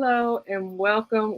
Hello and welcome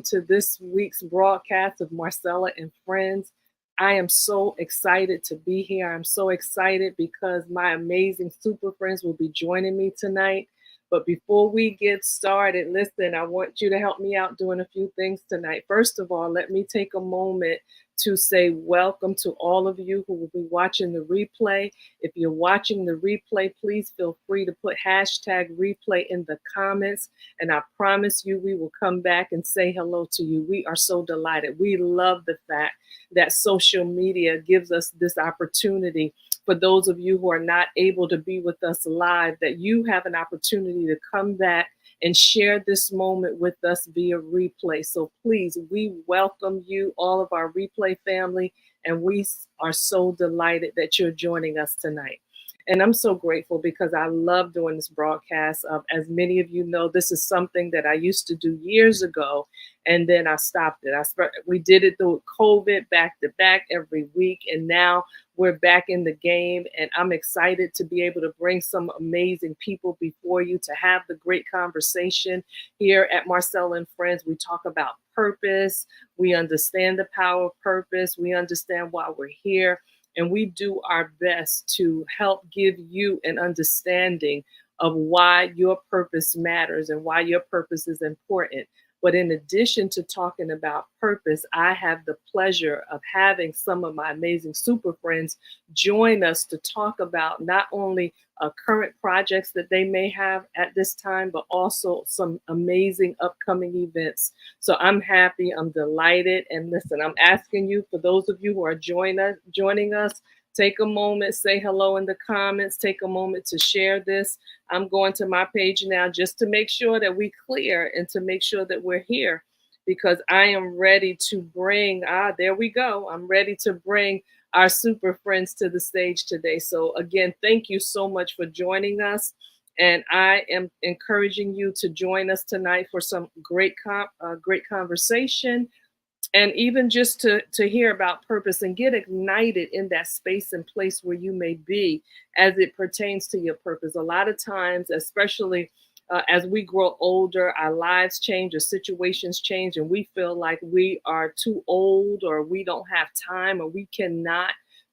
to this week's broadcast of Marcella and Friends. I am so excited to be here. I'm so excited because my amazing super friends will be joining me tonight. But before we get started, listen, I want you to help me out doing a few things tonight. First of all, let me take a moment to say welcome to all of you who will be watching the replay. If you're watching the replay, please feel free to put hashtag replay in the comments. And I promise you, we will come back and say hello to you. We are so delighted. We love the fact that social media gives us this opportunity. For those of you who are not able to be with us live, that you have an opportunity to come back and share this moment with us via replay. So please, we welcome you, all of our replay family, and we are so delighted that you're joining us tonight. And I'm so grateful because I love doing this broadcast. As many of you know, this is something that I used to do years ago, and then I stopped it. We did it through COVID back to back every week, and now we're back in the game, and I'm excited to be able to bring some amazing people before you to have the great conversation here at Marcella and Friends. We talk about purpose. We understand the power of purpose. We understand why we're here. And we do our best to help give you an understanding of why your purpose matters and why your purpose is important. But in addition to talking about purpose, I have the pleasure of having some of my amazing super friends join us to talk about not only current projects that they may have at this time, but also some amazing upcoming events. So I'm happy, I'm delighted. And listen, I'm asking you, for those of you who are joining us, take a moment, say hello in the comments, take a moment to share this. I'm going to my page now just to make sure that we're clear and to make sure that we're here, because I am ready to bring, there we go. I'm ready to bring our super friends to the stage today. So again, thank you so much for joining us. And I am encouraging you to join us tonight for some great conversation. And even just to hear about purpose and get ignited in that space and place where you may be as it pertains to your purpose. A lot of times, especially as we grow older, our lives change, or situations change, and we feel like we are too old, or we don't have time, or we cannot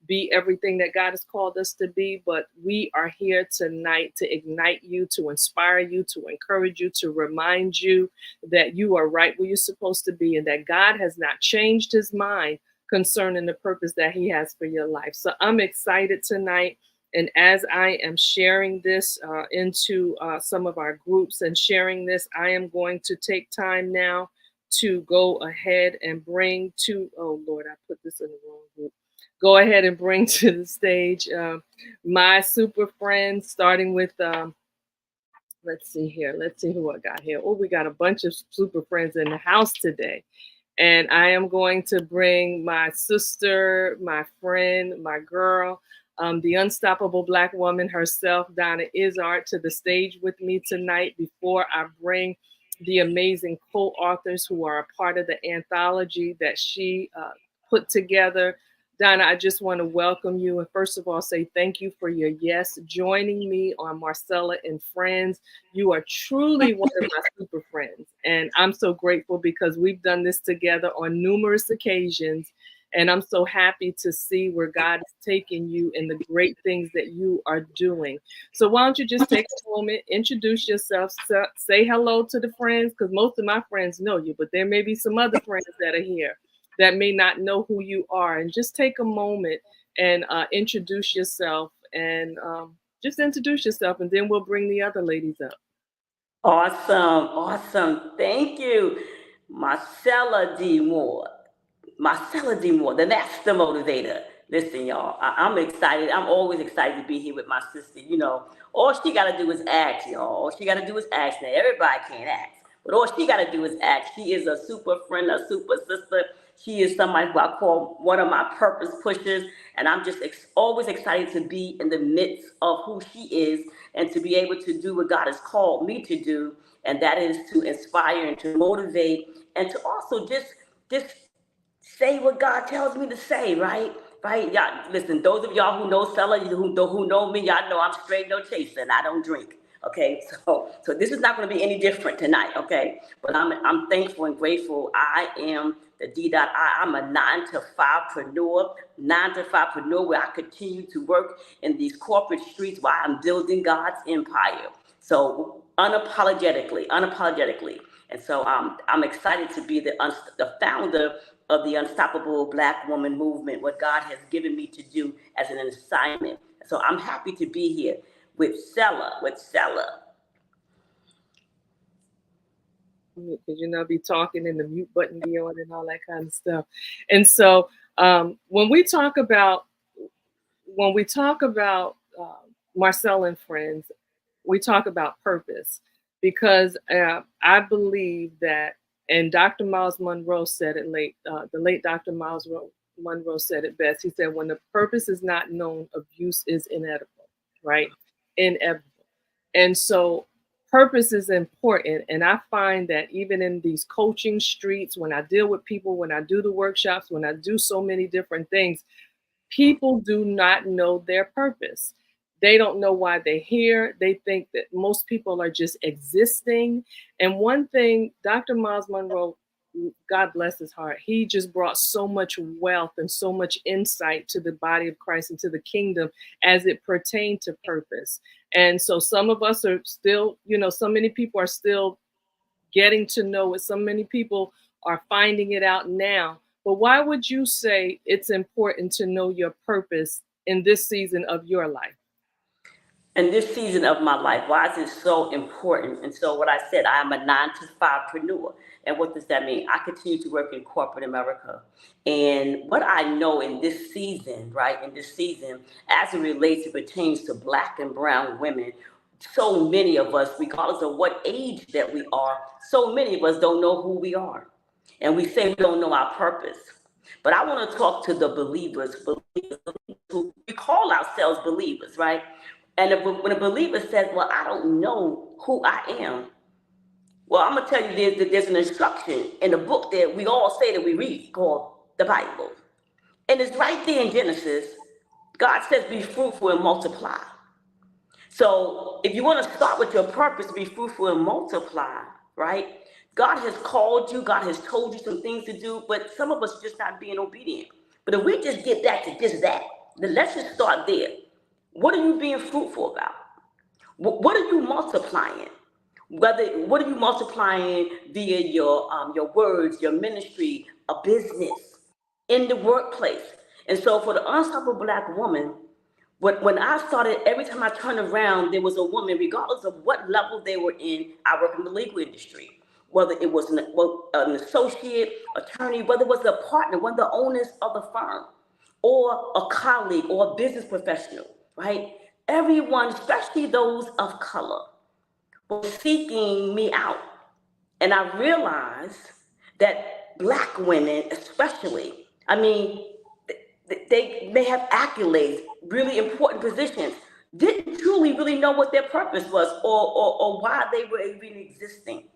be everything that God has called us to be. But we are here tonight to ignite you, to inspire you, to encourage you, to remind you that you are right where you're supposed to be, and that God has not changed his mind concerning the purpose that he has for your life. So I'm excited tonight. And as I am sharing this into some of our groups and sharing this, I am going to take time now to go ahead and bring to, oh Lord, I put this in the wrong group. Go ahead and bring to the stage my super friends, starting with, let's see here. Let's see who I got here. Oh, we got a bunch of super friends in the house today. And I am going to bring my sister, my friend, my girl, the unstoppable Black woman herself, Donna Izzard, to the stage with me tonight before I bring the amazing co-authors who are a part of the anthology that she put together. Donna, I just want to welcome you and first of all say thank you for your yes, joining me on Marcella and Friends. You are truly one of my super friends, and I'm so grateful because we've done this together on numerous occasions, and I'm so happy to see where God is taking you and the great things that you are doing. So why don't you just take a moment, introduce yourself, say hello to the friends, because most of my friends know you, but there may be some other friends that are here that may not know who you are, and just take a moment and introduce yourself, and just introduce yourself, and then we'll bring the other ladies up. Awesome. Thank you, Marcella D. Moore. Marcella D. Moore, the master motivator. Listen, y'all, I'm excited. I'm always excited to be here with my sister. You know, all she got to do is ask, y'all. All she got to do is ask. Now, everybody can't ask, but all she got to do is ask. She is a super friend, a super sister. She is somebody who I call one of my purpose pushers. And I'm just always excited to be in the midst of who she is and to be able to do what God has called me to do. And that is to inspire and to motivate and to also just say what God tells me to say, right? Right? Y'all, listen, those of y'all who know Stella, who know me, y'all know I'm straight no chaser and I don't drink. Okay, so this is not going to be any different tonight. Okay, but I'm thankful and grateful. I am the D.I. I'm a 9-to-5preneur, 9-to-5preneur, where I continue to work in these corporate streets while I'm building God's empire. So unapologetically. And so I'm excited to be the founder of the Unstoppable Black Woman Movement, what God has given me to do as an assignment. So I'm happy to be here with Sella. Because be talking and the mute button be on and all that kind of stuff. And so when we talk about Marcella and Friends, we talk about purpose, because I believe that, and Dr. Miles Monroe said it the late Dr. Miles Monroe said it best. He said, when the purpose is not known, abuse is inevitable, right? Inevitable. And so purpose is important. And I find that even in these coaching streets, when I deal with people, when I do the workshops, when I do so many different things, people do not know their purpose. They don't know why they're here. They think that most people are just existing. And one thing, Dr. Miles Monroe, God bless his heart, he just brought so much wealth and so much insight to the body of Christ and to the kingdom as it pertained to purpose. And so some of us are still, so many people are still getting to know it. So many people are finding it out now. But why would you say it's important to know your purpose in this season of your life? In this season of my life, why is it so important? And so what I said, I am a 9-to-5preneur. And what does that mean? I continue to work in corporate America. And what I know in this season, right, as it relates, it pertains to Black and brown women, so many of us, regardless of what age that we are, so many of us don't know who we are. And we say we don't know our purpose. But I want to talk to the believers who we call ourselves believers, right? And when a believer says, well, I don't know who I am, well, I'm going to tell you that there's an instruction in the book that we all say that we read called the Bible. And it's right there in Genesis. God says, be fruitful and multiply. So if you want to start with your purpose, be fruitful and multiply, right? God has called you. God has told you some things to do, but some of us are just not being obedient. But if we just get back to just that, then let's just start there. What are you being fruitful about? What are you multiplying? What are you multiplying via your words, your ministry, a business, in the workplace? And so for the Unstoppable Black Woman, when I started, every time I turned around, there was a woman, regardless of what level they were in. I work in the legal industry, whether it was an associate, attorney, whether it was a partner, one of the owners of the firm, or a colleague or a business professional, right? Everyone, especially those of color, was seeking me out. And I realized that Black women, especially, they may have accolades, really important positions, didn't truly really know what their purpose was or why they were even existing.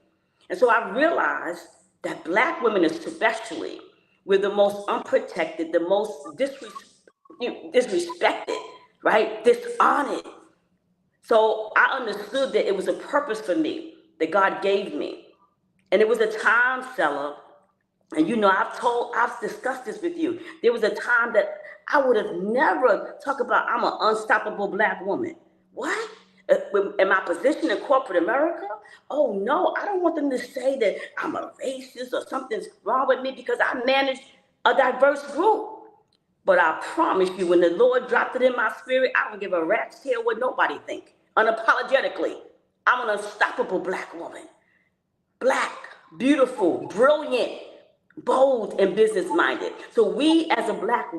And so I realized that Black women especially were the most unprotected, the most disrespected, right? Dishonored. So I understood that it was a purpose for me that God gave me. And it was a time, Stella, and I've discussed this with you. There was a time that I would have never talked about I'm an unstoppable Black woman. What? In my position in corporate America? Oh no, I don't want them to say that I'm a racist or something's wrong with me because I manage a diverse group. But I promise you, when the Lord dropped it in my spirit, I don't give a rat's tail what nobody think. Unapologetically, I'm an unstoppable Black woman. Black, beautiful, brilliant, bold, and business-minded. So we as Black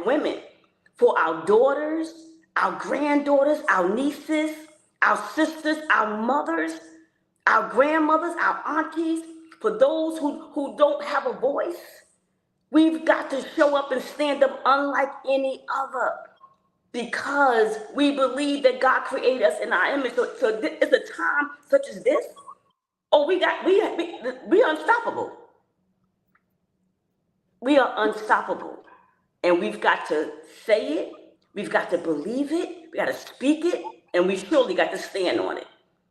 women, for our daughters, our granddaughters, our nieces, our sisters, our mothers, our grandmothers, our aunties, for those who don't have a voice, we've got to show up and stand up unlike any other, because we believe that God created us in our image. So it's a time such as this. Oh, we are unstoppable. We are unstoppable. And we've got to say it. We've got to believe it. We got to speak it. and we surely got to stand on it,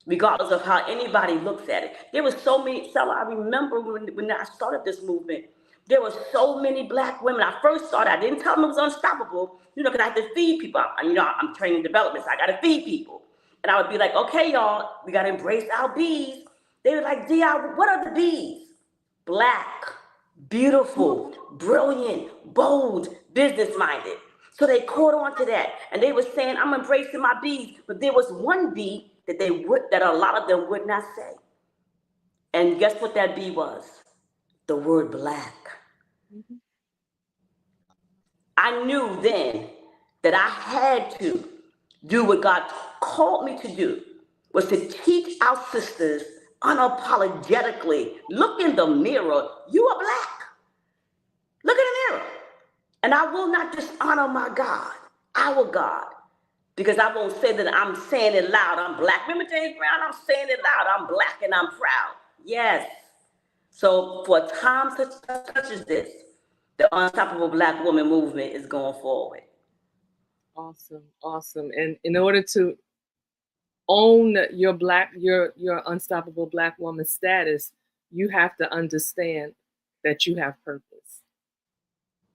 regardless of how anybody looks at it. There was so many, Stella, I remember when I started this movement, there were so many black women. I first started, I didn't tell them it was unstoppable, because I had to feed people. I'm training development, so I got to feed people. And I would be like, okay, y'all, we got to embrace our B's. They were like, Di, what are the B's? Black, beautiful, brilliant, bold, business-minded. So they caught on to that, and they were saying, I'm embracing my B's. But there was one B that a lot of them would not say. And guess what that B was? The word black. Mm-hmm. I knew then that I had to do what God called me to do, was to teach our sisters unapologetically, look in the mirror, you are black. Look in the mirror. And I will not dishonor my God, our God, because I won't say that I'm saying it loud, I'm black. Remember James Brown? I'm saying it loud, I'm black and I'm proud. Yes. So for a time such as this, the Unstoppable Black Woman movement is going forward. Awesome, awesome. And in order to own your unstoppable black woman status, you have to understand that you have purpose.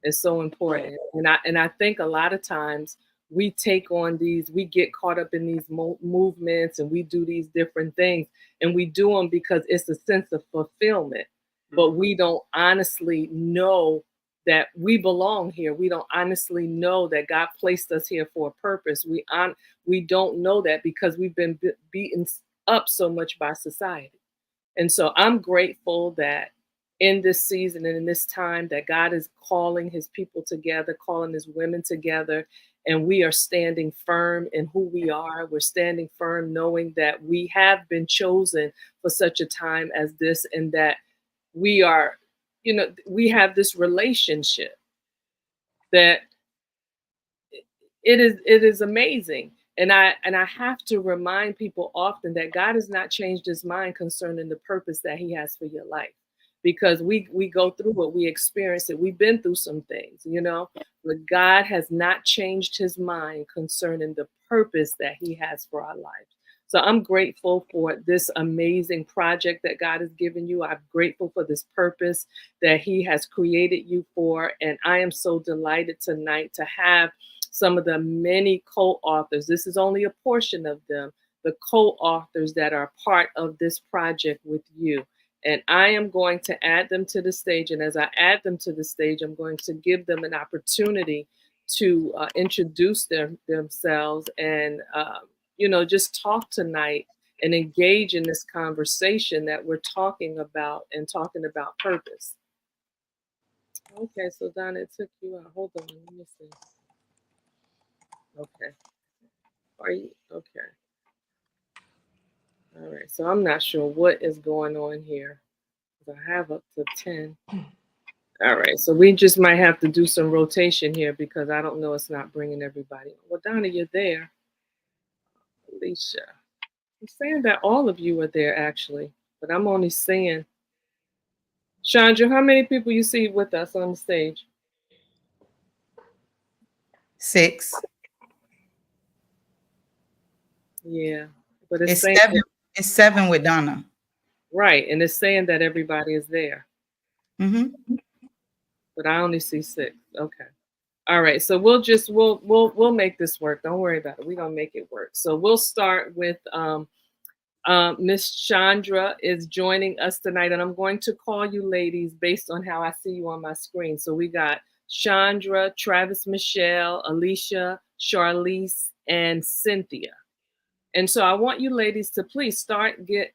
It's so important. Right. And I think a lot of times we get caught up in these movements, and we do these different things, and we do them because it's a sense of fulfillment. Mm-hmm. But we don't honestly know that we belong here. We don't honestly know that God placed us here for a purpose. We don't know that because we've been beaten up so much by society. And so I'm grateful that in this season and in this time that God is calling his people together, calling his women together, and we are standing firm in who we are. We're standing firm knowing that we have been chosen for such a time as this, and that we are, we have this relationship that it is amazing. And I have to remind people often that God has not changed his mind concerning the purpose that he has for your life. Because we go through it, we experience it, we've been through some things, but God has not changed his mind concerning the purpose that he has for our lives. So I'm grateful for this amazing project that God has given you. I'm grateful for this purpose that he has created you for. And I am so delighted tonight to have some of the many co-authors. This is only a portion of them, the co-authors that are part of this project with you. And I am going to add them to the stage. And as I add them to the stage, I'm going to give them an opportunity to introduce themselves and, just talk tonight and engage in this conversation that we're talking about purpose. Okay, so Donna, it took you out. Hold on, let me see. Okay. Are you okay? All right, so I'm not sure what is going on here. I have up to 10. All right, so we just might have to do some rotation here because I don't know, it's not bringing everybody. Well, Donna, you're there. Alicia. I'm saying that all of you are there actually, but I'm only seeing. Chandra, how many people you see with us on the stage? 6. Yeah, but it's 7. It's 7 with Donna. Right, and it's saying that everybody is there. Mm-hmm. But I only see 6. Okay. All right, so we'll make this work. Don't worry about it. We're gonna make it work. So we'll start with Miss Chandra is joining us tonight, and I'm going to call you ladies based on how I see you on my screen. So we got Chandra, Travis, Michelle, Alicia, Charlize, and Cynthia. And so I want you ladies to please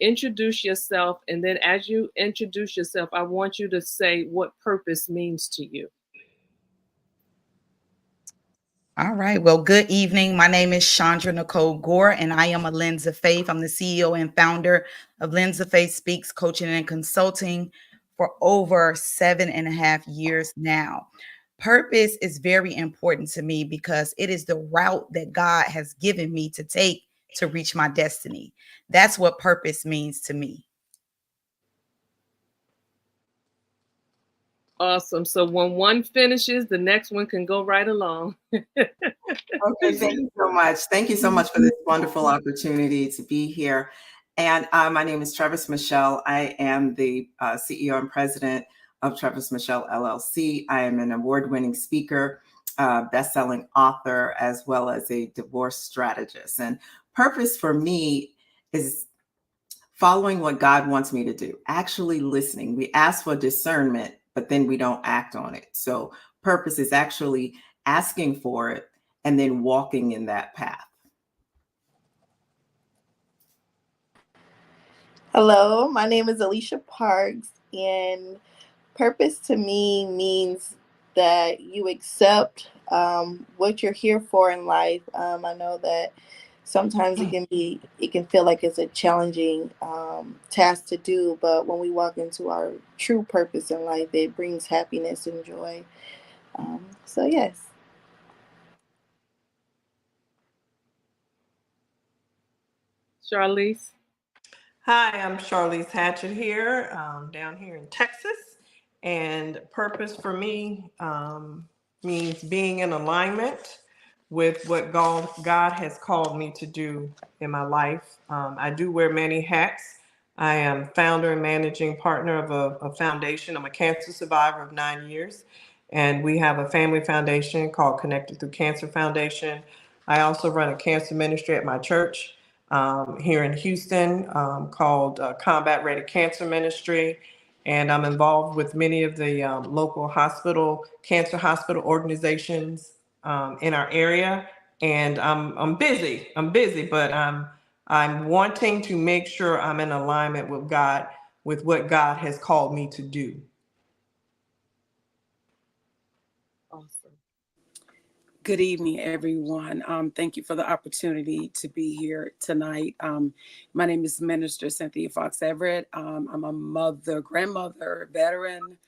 introduce yourself. And then as you introduce yourself, I want you to say what purpose means to you. All right. Well, good evening. My name is Chandra Nicole Gore, and I am a Lens of Faith. I'm the CEO and founder of Lens of Faith Speaks Coaching and Consulting for over 7.5 years now. Purpose is very important to me because it is the route that God has given me to take to reach my destiny. That's what purpose means to me. Awesome. So when one finishes, the next one can go right along. Okay, thank you so much. Thank you so much for this wonderful opportunity to be here. And my name is Travis Michelle. I am the CEO and president of Travis Michelle LLC. I am an award-winning speaker, best-selling author, as well as a divorce strategist. And purpose for me is following what God wants me to do, actually listening. We ask for discernment, but then we don't act on it. So purpose is actually asking for it and then walking in that path. Hello, my name is Alicia Parks, and purpose to me means that you accept what you're here for in life. I know that sometimes it can feel like it's a challenging task to do, but when we walk into our true purpose in life, it brings happiness and joy. So yes. Charlize. Hi, I'm Charlize Hatchett here, down here in Texas. And purpose for me means being in alignment with what God has called me to do in my life. I do wear many hats. I am founder and managing partner of a foundation. I'm a cancer survivor of 9 years. And we have a family foundation called Connected Through Cancer Foundation. I also run a cancer ministry at my church here in Houston called Combat Ready Cancer Ministry. And I'm involved with many of the local cancer hospital organizations in our area. And I'm busy, but I'm wanting to make sure I'm in alignment with God, with what God has called me to do. Awesome. Good evening, everyone. Thank you for the opportunity to be here tonight. My name is Minister Cynthia Fox Everett. I'm a mother, grandmother, veteran,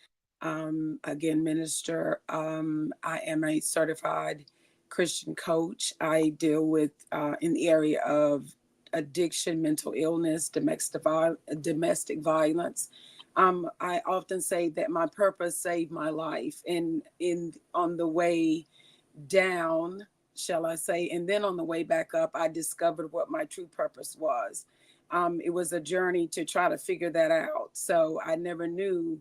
again, minister. I am a certified Christian coach. I deal with in the area of addiction, mental illness, domestic violence. I often say that my purpose saved my life, and on the way down, shall I say, and then on the way back up, I discovered what my true purpose was. It was a journey to try to figure that out. So I never knew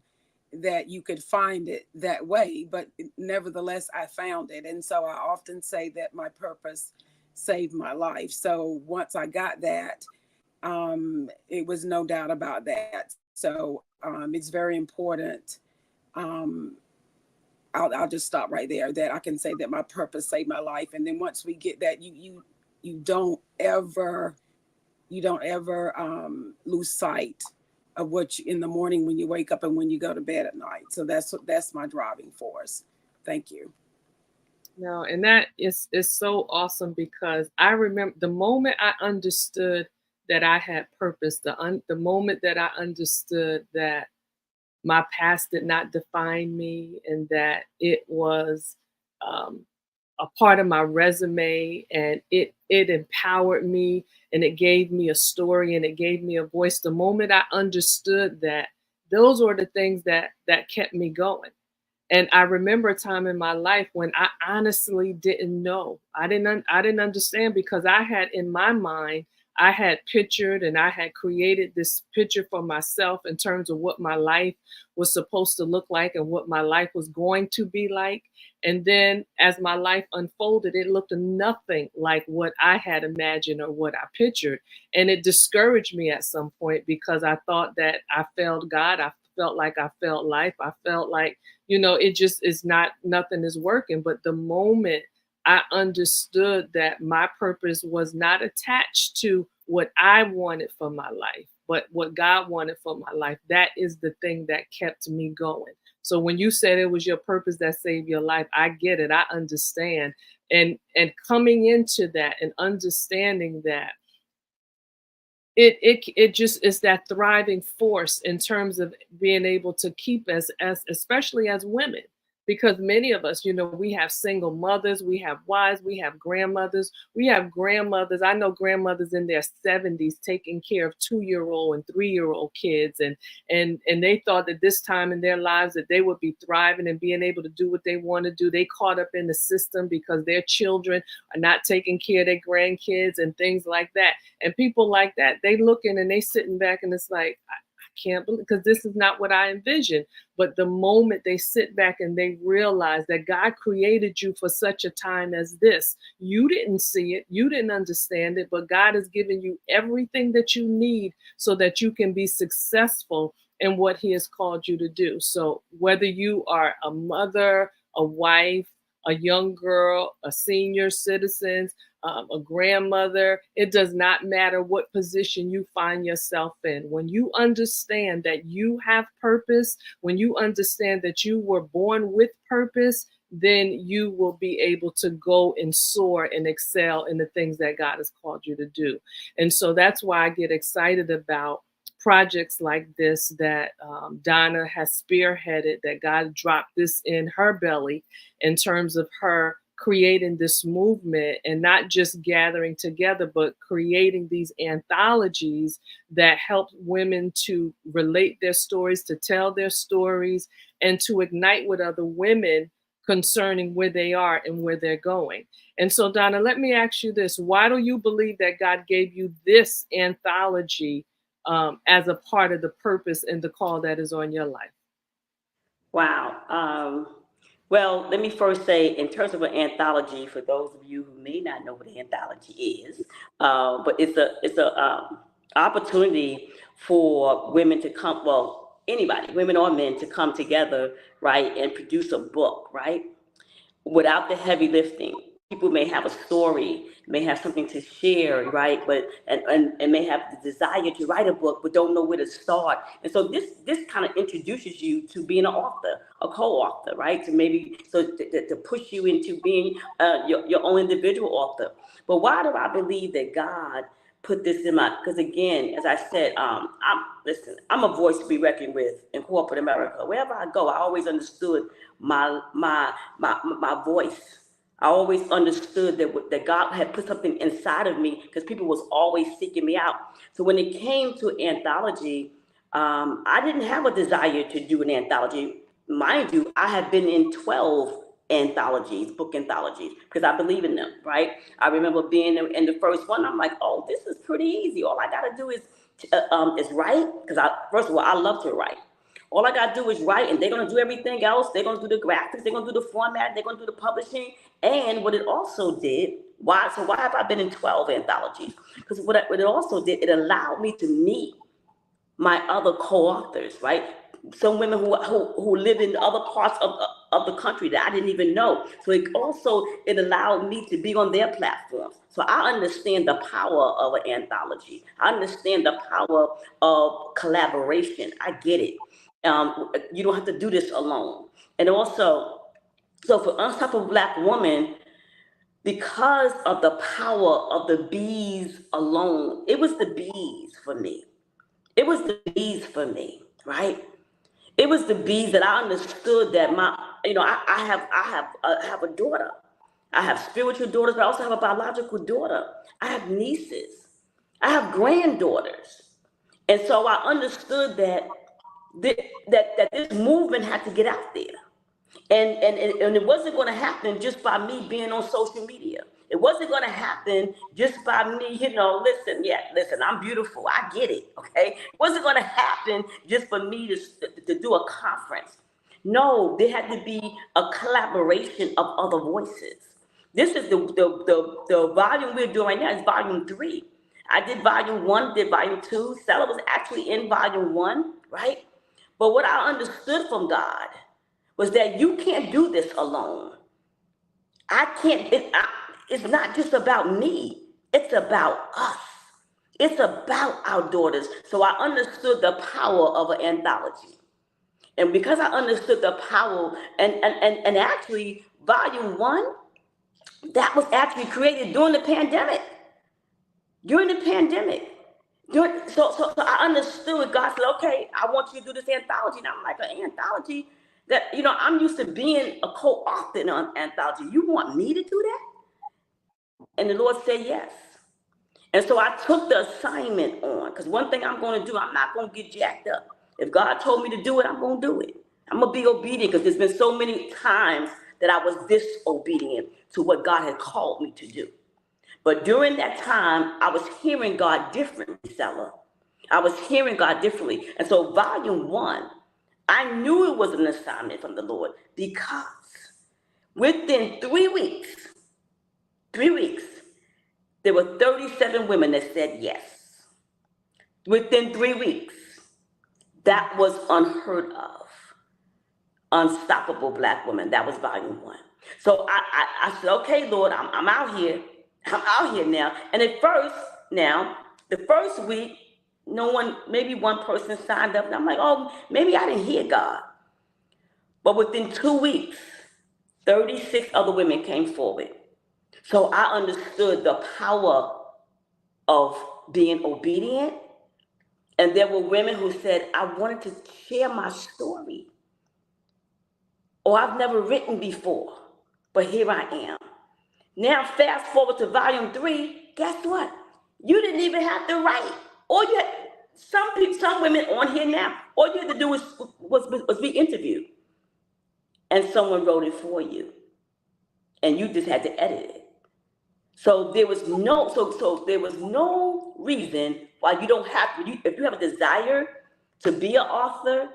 that you could find it that way, but nevertheless, I found it. And so I often say that my purpose saved my life. So once I got that, it was no doubt about that. So it's very important. I'll just stop right there, that I can say that my purpose saved my life. And then once we get that, you don't ever lose sight of what in the morning when you wake up and when you go to bed at night. So that's my driving force. Thank you. No, and that is so awesome, because I remember the moment I understood that I had purpose, the moment that I understood that my past did not define me, and that it was a part of my resume, and it empowered me, and it gave me a story, and it gave me a voice. The moment I understood that, those were the things that kept me going. And I remember a time in my life when I honestly didn't know. I didn't understand, because I had in my mind, I had pictured and I had created this picture for myself in terms of what my life was supposed to look like and what my life was going to be like. And then as my life unfolded, it looked nothing like what I had imagined or what I pictured. And it discouraged me at some point, because I thought that I failed God. I felt like I failed life. I felt like, it just is nothing is working. But the moment I understood that my purpose was not attached to what I wanted for my life, but what God wanted for my life, that is the thing that kept me going. So when you said it was your purpose that saved your life, I get it. I understand. And coming into that and understanding that, it just is that thriving force in terms of being able to keep as especially as women, because many of us, we have single mothers, we have wives, we have grandmothers, I know grandmothers in their 70s taking care of 2-year-old and 3-year-old kids, and they thought that this time in their lives that they would be thriving and being able to do what they want to do. They caught up in the system because their children are not taking care of their grandkids and things like that. And people like that, they looking and they sitting back and it's like, I can't believe, because this is not what I envisioned. But the moment they sit back and they realize that God created you for such a time as this, you didn't see it, you didn't understand it, but God has given you everything that you need so that you can be successful in what he has called you to do. So whether you are a mother, a wife, a young girl, a senior citizen, a grandmother, it does not matter what position you find yourself in. When you understand that you have purpose, when you understand that you were born with purpose, then you will be able to go and soar and excel in the things that God has called you to do. And so that's why I get excited about projects like this that Donna has spearheaded, that God dropped this in her belly in terms of her creating this movement, and not just gathering together, but creating these anthologies that help women to relate their stories, to tell their stories, and to ignite with other women concerning where they are and where they're going. And so, Donna, let me ask you this. Why do you believe that God gave you this anthology as a part of the purpose and the call that is on your life? Wow. Well, let me first say, in terms of an anthology, for those of you who may not know what an anthology is, but it's a opportunity for women to come, well, anybody, women or men, to come together, right, and produce a book, right, without the heavy lifting. People may have a story, may have something to share, right? But and may have the desire to write a book, but don't know where to start. And so this kind of introduces you to being an author, a co-author, right? To push you into being your own individual author. But why do I believe that God put this in my? Because again, as I said, I'm a voice to be reckoned with in corporate America. Wherever I go, I always understood my voice. I always understood that God had put something inside of me, because people was always seeking me out. So when it came to anthology, I didn't have a desire to do an anthology. Mind you, I have been in 12 anthologies, book anthologies, because I believe in them, right? I remember being in the first one. I'm like, oh, this is pretty easy. All I got to do is write, because first of all, I love to write. All I got to do is write, and they're going to do everything else. They're going to do the graphics. They're going to do the format. They're going to do the publishing. And what it also did, why have I been in 12 anthologies? Because what it also did, it allowed me to meet my other co-authors, right? Some women who live in other parts of the country that I didn't even know. So it allowed me to be on their platforms. So I understand the power of an anthology. I understand the power of collaboration. I get it. You don't have to do this alone. And also, so for Unstoppable Black Woman, because of the power of the bees alone, it was the bees for me. It was the bees for me, right? It was the bees that I understood that I have a daughter. I have spiritual daughters, but I also have a biological daughter. I have nieces. I have granddaughters. And so I understood that this movement had to get out there. And it wasn't going to happen just by me being on social media. It wasn't going to happen just by me, listen, I'm beautiful. I get it, okay? It wasn't going to happen just for me to do a conference. No, there had to be a collaboration of other voices. This is the volume we're doing right now is volume 3. I did volume 1, did volume 2. Stella was actually in volume 1, right? But what I understood from God was that you can't do this alone. It's not just about me. It's about us. It's about our daughters. So I understood the power of an anthology. And because I understood the power, and actually volume 1, that was actually created during the pandemic. So I understood. God said, okay, I want you to do this anthology. And I'm like, an anthology? That, I'm used to being a co-author in an anthology. You want me to do that? And the Lord said yes. And so I took the assignment on, because one thing I'm going to do, I'm not going to get jacked up. If God told me to do it, I'm going to do it. I'm going to be obedient, because there's been so many times that I was disobedient to what God had called me to do. But during that time, I was hearing God differently, Stella. I was hearing God differently. And so volume 1, I knew it was an assignment from the Lord, because within 3 weeks, there were 37 women that said yes. Within 3 weeks. That was unheard of. Unstoppable Black woman. That was volume 1. So I said, okay, Lord, I'm out here. I'm out here now. And at first, the first week, no one, maybe one person signed up. And I'm like, oh, maybe I didn't hear God. But within 2 weeks, 36 other women came forward. So I understood the power of being obedient. And there were women who said, I wanted to share my story. Or I've never written before, but here I am. Now, fast forward to volume 3, guess what? You didn't even have to write. All you had, some women on here now, all you had to do was be interviewed. And someone wrote it for you. And you just had to edit it. So there was no reason why you don't have to, if you have a desire to be an author,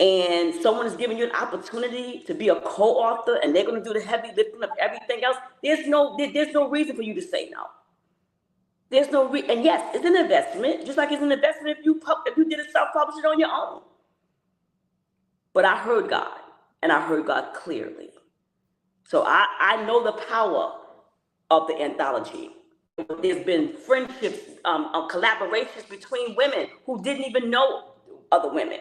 and someone is giving you an opportunity to be a co-author, and they're going to do the heavy lifting of everything else, there's no reason for you to say no. There's no and yes, it's an investment, just like it's an investment if you did a self-publishing on your own. But I heard God, and I heard God clearly. So I know the power of the anthology. There's been friendships, collaborations between women who didn't even know other women.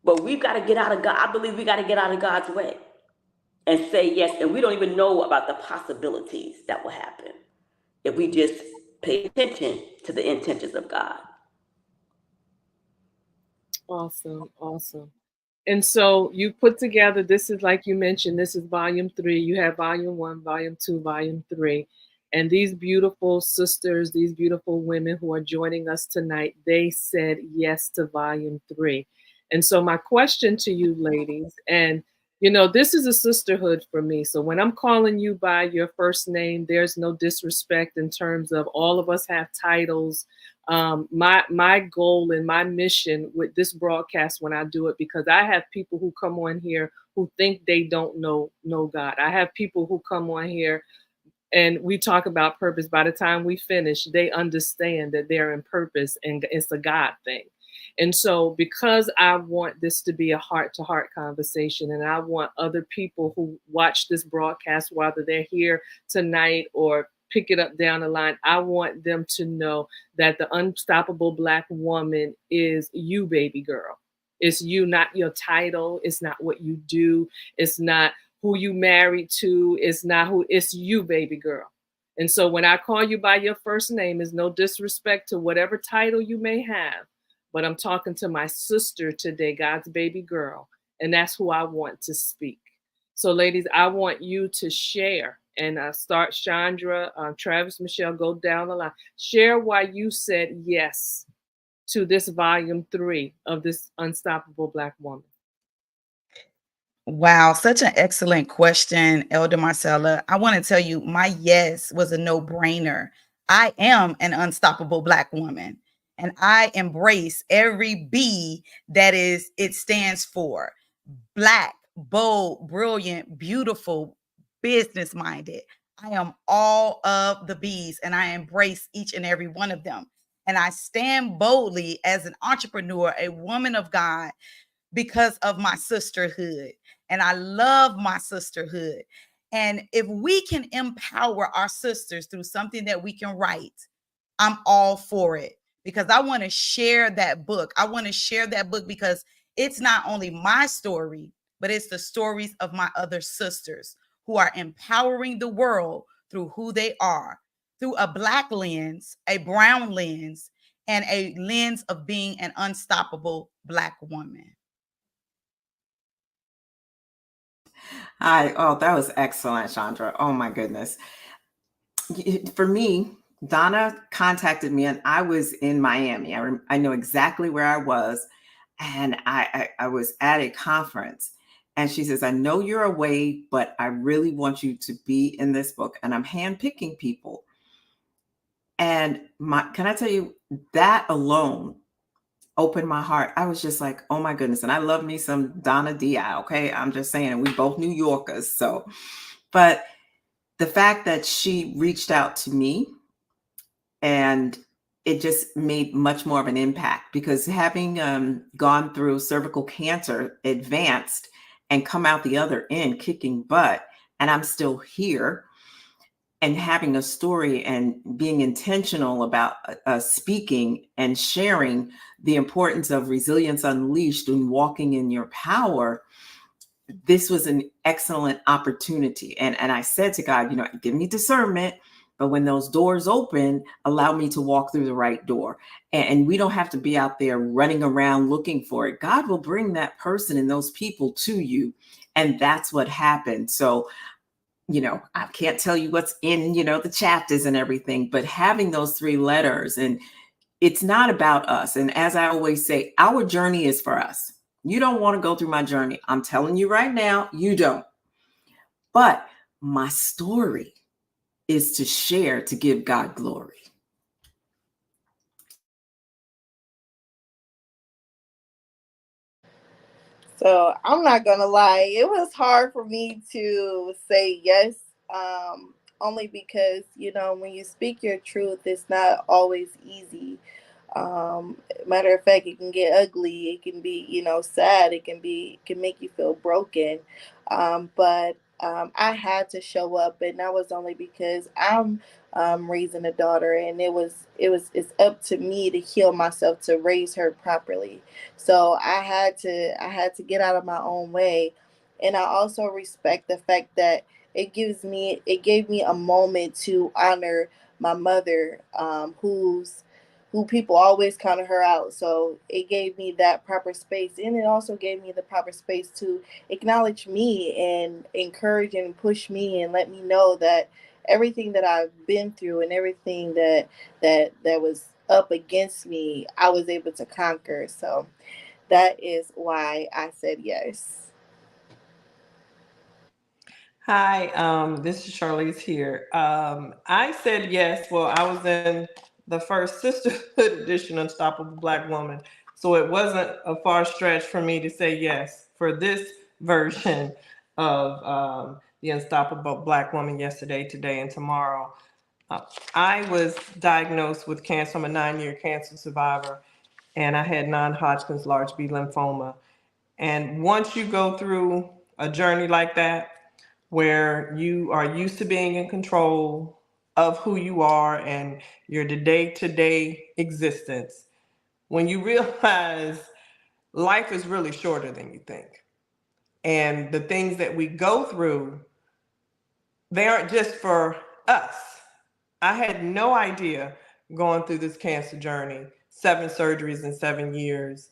But we've got to get out of God. I believe we got to get out of God's way and say yes. And we don't even know about the possibilities that will happen if we just pay attention to the intentions of God. Awesome. And so you put together, this is, like you mentioned, this is volume 3. You have volume 1, volume 2, volume 3. And these beautiful sisters, these beautiful women who are joining us tonight, they said yes to volume 3. And so my question to you ladies, and this is a sisterhood for me. So when I'm calling you by your first name, there's no disrespect in terms of all of us have titles. My goal and my mission with this broadcast when I do it, because I have people who come on here who think they don't know God. I have people who come on here and we talk about purpose. By the time we finish, they understand that they're in purpose and it's a God thing. And so because I want this to be a heart-to-heart conversation, and I want other people who watch this broadcast, whether they're here tonight or pick it up down the line, I want them to know that the unstoppable Black woman is you, baby girl. It's you, not your title. It's not what you do. It's not who you married to. It's not who, it's you, baby girl. And so when I call you by your first name, is no disrespect to whatever title you may have, but I'm talking to my sister today, God's baby girl, and that's who I want to speak. So ladies, I want you to share, and start Chandra, Travis, Michelle, go down the line. Share why you said yes to this volume 3 of this Unstoppable Black Woman. Wow, such an excellent question, Elder Marcella. I want to tell you, my yes was a no-brainer. I am an unstoppable Black woman, and I embrace every B that it stands for. Black, bold, brilliant, beautiful, business-minded. I am all of the B's, and I embrace each and every one of them. And I stand boldly as an entrepreneur, a woman of God, because of my sisterhood. And I love my sisterhood. And if we can empower our sisters through something that we can write, I'm all for it, because I want to share that book. I want to share that book because it's not only my story, but it's the stories of my other sisters who are empowering the world through who they are, through a Black lens, a brown lens, and a lens of being an unstoppable Black woman. That was excellent, Chandra. Oh my goodness. For me, Donna contacted me and I was in Miami. I know exactly where I was. And I was at a conference and she says, I know you're away, but I really want you to be in this book. And I'm handpicking people. And can I tell you, that alone opened my heart. I was just like, oh my goodness. And I love me some Donna D.I. Okay. I'm just saying, and we both New Yorkers. So, but the fact that she reached out to me and it just made much more of an impact, because having gone through cervical cancer advanced and come out the other end kicking butt, and I'm still here, and having a story and being intentional about speaking and sharing the importance of Resilience Unleashed and walking in your power, this was an excellent opportunity. And I said to God, give me discernment, but when those doors open, allow me to walk through the right door. And we don't have to be out there running around looking for it. God will bring that person and those people to you. And that's what happened. So, I can't tell you what's in, the chapters and everything, but having those 3 letters, and it's not about us. And as I always say, our journey is for us. You don't want to go through my journey. I'm telling you right now, you don't. But my story is to share, to give God glory. So I'm not gonna lie, it was hard for me to say yes, only because when you speak your truth, it's not always easy. Matter of fact, it can get ugly. It can be sad. It can make you feel broken. But I had to show up, and that was only because I'm raising a daughter, and it's up to me to heal myself to raise her properly. So I had to get out of my own way. And I also respect the fact that it gave me a moment to honor my mother, who people always counted her out. So it gave me that proper space, and it also gave me the proper space to acknowledge me and encourage and push me and let me know that everything that I've been through and everything that was up against me, I was able to conquer. So that is why I said yes. Hi, this is Charlize here. I said yes. Well, I was in the first sisterhood edition, Unstoppable Black Woman. So it wasn't a far stretch for me to say yes for this version of the Unstoppable Black Woman, yesterday, today, and tomorrow. Uh, I was diagnosed with cancer. I'm a 9-year cancer survivor, and I had non-Hodgkin's large B lymphoma. And once you go through a journey like that, where you are used to being in control of who you are and your day-to-day existence, when you realize life is really shorter than you think, and the things that we go through, they aren't just for us. I had no idea going through this cancer journey, 7 surgeries in 7 years,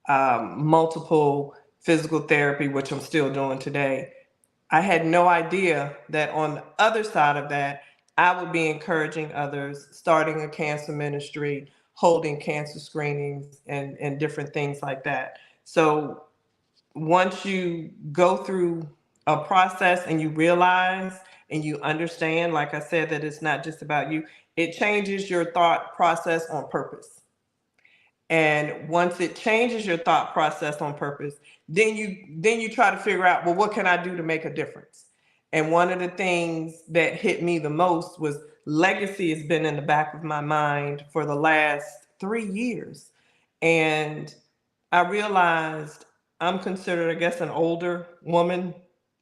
multiple physical therapy, which I'm still doing today. I had no idea that on the other side of that, I would be encouraging others, starting a cancer ministry, holding cancer screenings, and different things like that. So once you go through a process and you realize and you understand, like I said, that it's not just about you, it changes your thought process on purpose. And once it changes your thought process on purpose, then you try to figure out, well, what can I do to make a difference? And one of the things that hit me the most was legacy has been in the back of my mind for the last 3 years. And I realized I'm considered, I guess, an older woman,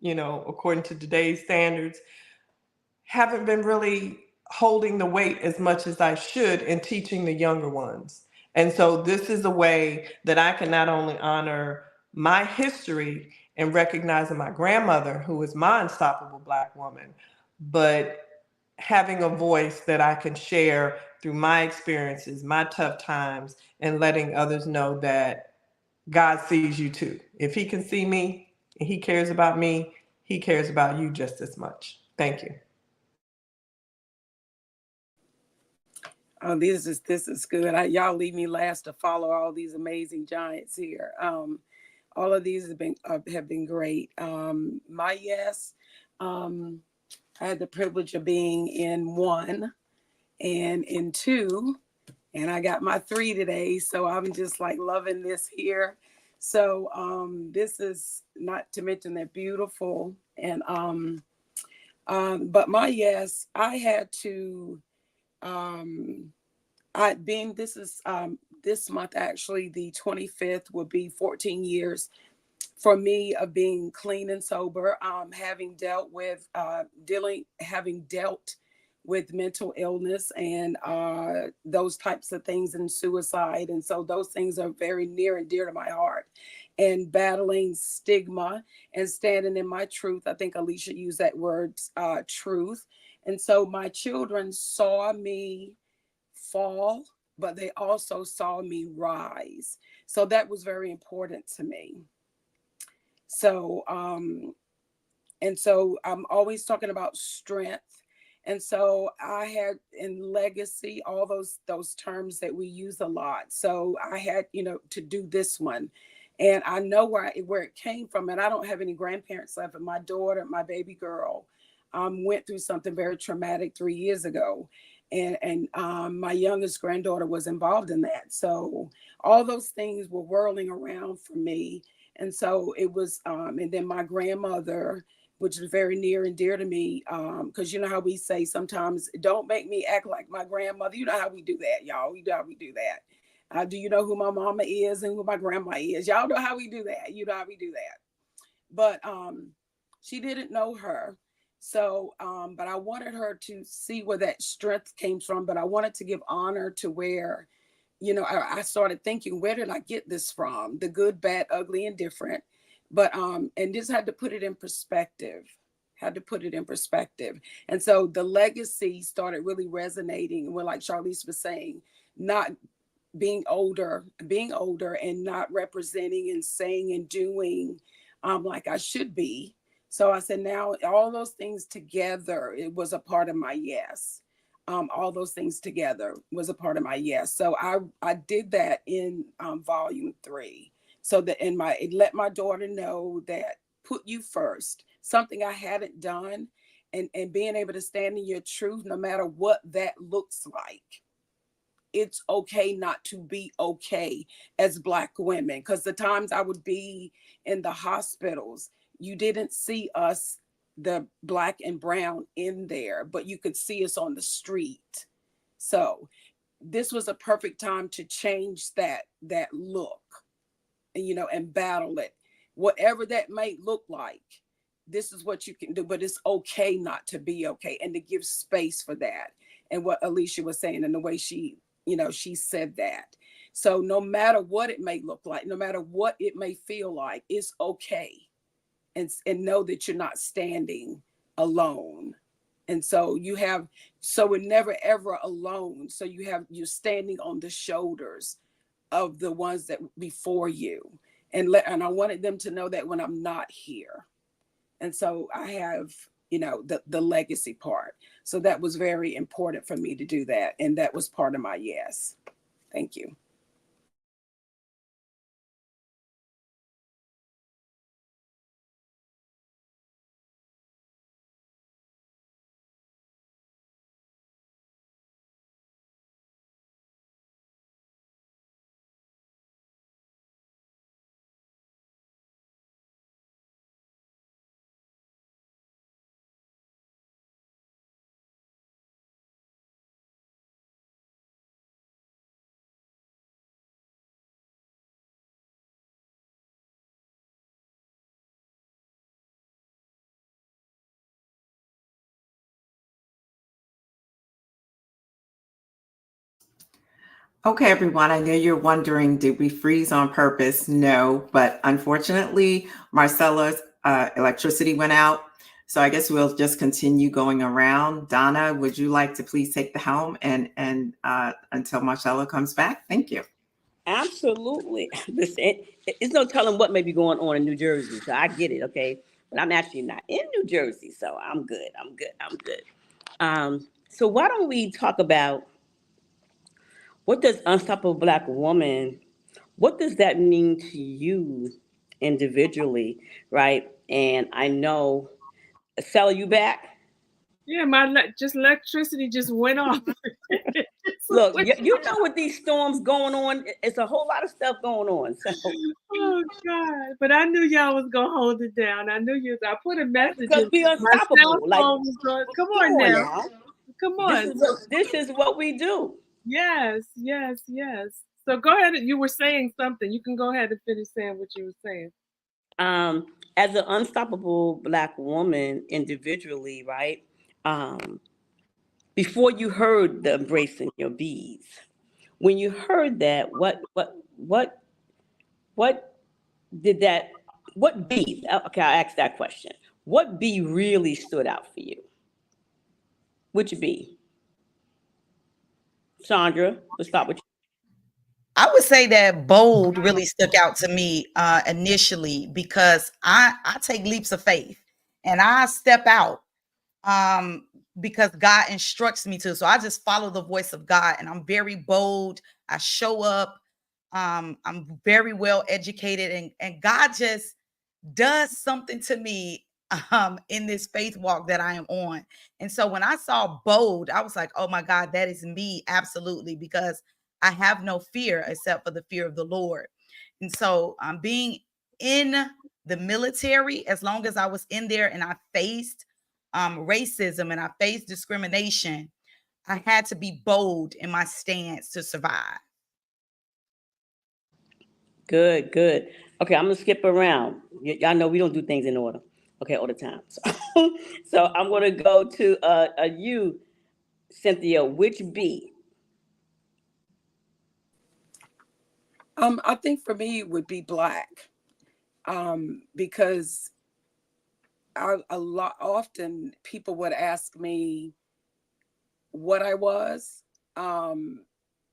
according to today's standards, haven't been really holding the weight as much as I should in teaching the younger ones. And so this is a way that I can not only honor my history and recognizing my grandmother, who is my unstoppable Black woman, but having a voice that I can share through my experiences, my tough times, and letting others know that God sees you too. If he can see me and he cares about me, he cares about you just as much. Thank you. Oh, this is good. Y'all leave me last to follow all these amazing giants here. All of these have been great. My yes, I had the privilege of being in 1 and in 2, and I got my 3 today. So I'm just like loving this here. So this is, not to mention they're beautiful. And but my yes, I had to. This month, actually, the 25th will be 14 years for me of being clean and sober, having dealt with mental illness and those types of things, and suicide. And so those things are very near and dear to my heart, and battling stigma and standing in my truth. I think Alicia used that word, truth. And so my children saw me fall, but they also saw me rise. So that was very important to me. So, and so I'm always talking about strength. And so I had in legacy, all those terms that we use a lot. So I had, to do this one. And I know where it came from. And I don't have any grandparents left. And my daughter, my baby girl, went through something very traumatic 3 years ago. And my youngest granddaughter was involved in that. So all those things were whirling around for me. And so it was, and then my grandmother, which is very near and dear to me, because you know how we say sometimes, don't make me act like my grandmother. You know how we do that, y'all. You know how we do that. Do you know who my mama is and who my grandma is? Y'all know how we do that. You know how we do that. But she didn't know her. So, but I wanted her to see where that strength came from. But I wanted to give honor to where, I started thinking, where did I get this from? The good, bad, ugly, and different. But, and just had to put it in perspective. And so the legacy started really resonating. Well, like Charlize was saying, not being older and not representing and saying and doing like I should be. So I said, now all those things together, it was a part of my yes. All those things together was a part of my yes. So I did that in volume 3. So that it let my daughter know that put you first, something I hadn't done, and being able to stand in your truth, no matter what that looks like. It's okay not to be okay as Black women, because the times I would be in the hospitals, you didn't see us, the Black and brown, in there, but you could see us on the street. So this was a perfect time to change that look, and battle it. Whatever that may look like, this is what you can do, but it's okay not to be okay, and to give space for that. And what Alicia was saying, and the way she said that. So no matter what it may look like, no matter what it may feel like, it's okay. And know that you're not standing alone. And so we're never ever alone. So you're standing on the shoulders of the ones that before you. And I wanted them to know that when I'm not here. And so I have, the legacy part. So that was very important for me to do that. And that was part of my yes. Thank you. Okay, everyone, I know you're wondering, did we freeze on purpose? No, but unfortunately, Marcella's electricity went out. So I guess we'll just continue going around. Donna, would you like to please take the helm and until Marcella comes back? Thank you. Absolutely. Listen, it's no telling what may be going on in New Jersey. So I get it, okay? but I'm actually not in New Jersey, so I'm good. So why don't we talk about what does unstoppable Black woman, what does that mean to you individually, right? And I know, Sell you back? Yeah, my just electricity just went off. Look, you know with these storms going on, it's a whole lot of stuff going on. So Oh God! But I knew y'all was gonna hold it down. I knew you. I put a that's message because in. we My cell unstoppable. Like, phone was going. Come come on on now. now. Come on. This is what we do. Yes, yes, yes. So go ahead. You were saying something. You can go ahead and finish saying what you were saying. As an unstoppable Black woman individually, right? Um, Before you heard the embracing your bees, when you heard that, what did that, what bee? Okay, I asked that question. What bee really stood out for you? Which bee? Chandra, let's start with you. I would say that bold really stuck out to me initially because I take leaps of faith and I step out um, because God instructs me to. So I just follow the voice of God and I'm very bold. I show up. I'm very well educated and God just does something to me in this faith walk that I am on. And so when I saw bold, I was like, oh my God, that is me. Absolutely. Because I have no fear except for the fear of the Lord. And so being in the military, as long as I was in there and I faced racism and I faced discrimination, I had to be bold in my stance to survive. Good, good. Okay, I'm gonna skip around. Y'all know we don't do things in order. Okay, all the time. So I'm gonna go to you, Cynthia. Which bee? I think for me it would be Black, because a lot often people would ask me what I was.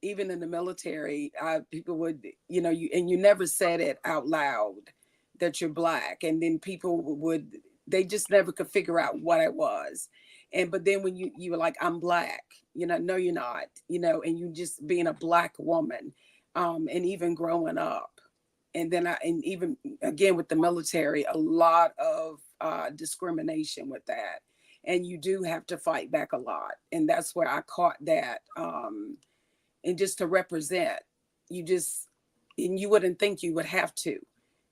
Even in the military, people would, you never said it out loud that you're Black, and then people would, they just never could figure out what I was. But then when you were like, I'm Black, no, you're not, and you just being a Black woman, and even growing up, and even again with the military, a lot of discrimination with that, and you do have to fight back a lot, and that's where I caught that. And just to represent, and you wouldn't think you would have to,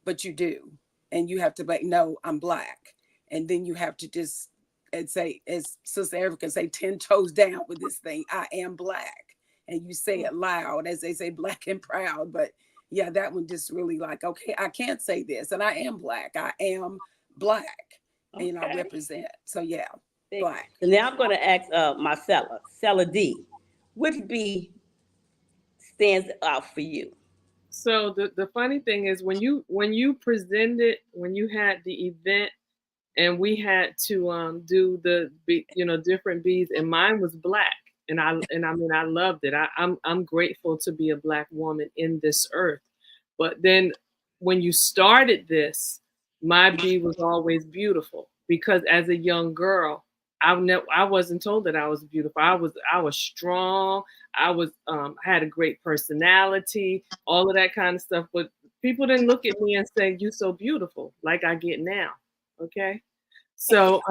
but you do, and you have to be like, no, I'm Black, and then you have to just and say, as Sister Erica say, 10 toes down with this thing, I am Black, and you say it loud, as they say, Black and proud. But yeah, that one just really like, okay, I can't say this, and I am Black, I am Black, and I Okay. represent. So yeah, Black. So now I'm gonna ask Marcella, Cella D. Which bee stands out for you? So the funny thing is when you when you had the event and we had to do the different beads and mine was Black and I mean I loved it. I'm grateful to be a Black woman in this earth. But then when you started this, my bee was always beautiful because as a young girl, I wasn't told that I was beautiful. I was strong. I was had a great personality, all of that kind of stuff. But people didn't look at me and say, "You so beautiful," like I get now. Okay, so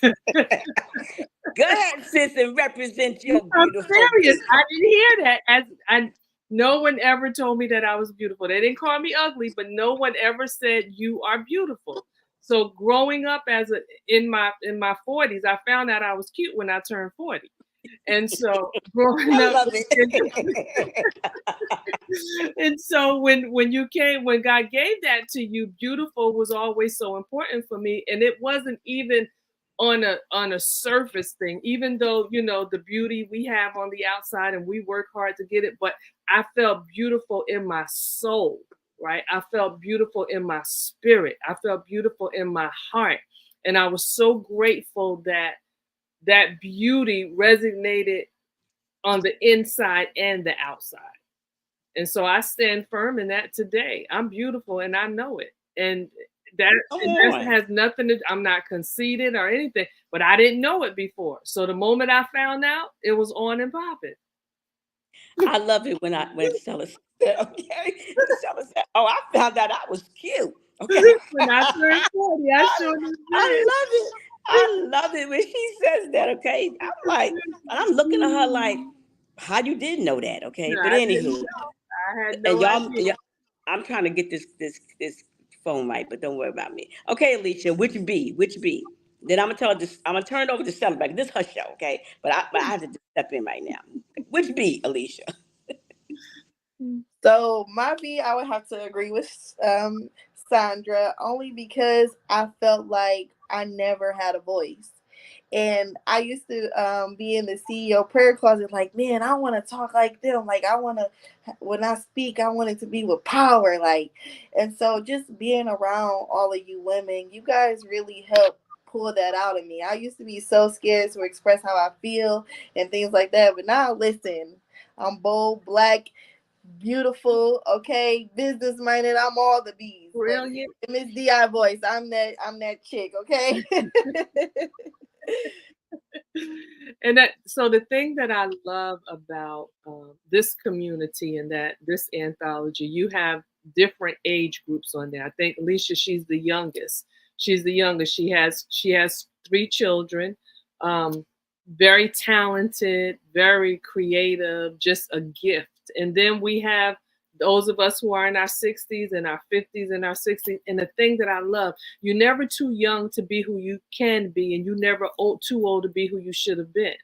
Go ahead, sis, and represent your I'm beautiful serious. bee. I didn't hear that. No one ever told me that I was beautiful. They didn't call me ugly, but no one ever said you are beautiful. So growing up in my 40s, I found out I was cute when I turned 40. And so growing I up love it. and so when God gave that to you, beautiful was always so important for me. And it wasn't even on a surface thing, even though the beauty we have on the outside and we work hard to get it, but I felt beautiful in my soul, right? I felt beautiful in my spirit. I felt beautiful in my heart. And I was so grateful that that beauty resonated on the inside and the outside. And so I stand firm in that today. I'm beautiful and I know it. And Come that on. has nothing to, I'm not conceited or anything, but I didn't know it before. So the moment I found out, it was on and popping. I love it when Stella said, okay, Stella said, oh, I found out I was cute. Okay. When I turned 40, I sure did. I love it. I love it when she says that. Okay. I'm like, and I'm looking at her like, how you didn't know that? Okay. No, But I didn't anywho, know. I had and no idea. I'm trying to get this phone right, but don't worry about me. Okay, Alicia, which B? Then I'm gonna tell her this. I'm gonna turn it over to somebody. This is her show, okay? But I have to step in right now. Which B, Alicia? So my B, I would have to agree with Sandra, only because I felt like I never had a voice. And I used to be in the CEO prayer closet, like, man, I want to talk like them. Like, I want to, when I speak, I want it to be with power. Like, and so just being around all of you women, you guys really help pull that out of me. I used to be so scared to express how I feel and things like that. But now, listen, I'm bold, black, beautiful, okay, business minded. I'm all the B's. Brilliant. Miss Di voice. I'm that chick, okay? And that, so the thing that I love about this community and that this anthology, you have different age groups on there. I think Alicia, she's the youngest. She has 3 children. Very talented, very creative, just a gift. And then we have those of us who are in our 60s and our 50s and our 60s. And the thing that I love, you're never too young to be who you can be, and you're never too old to be who you should have been.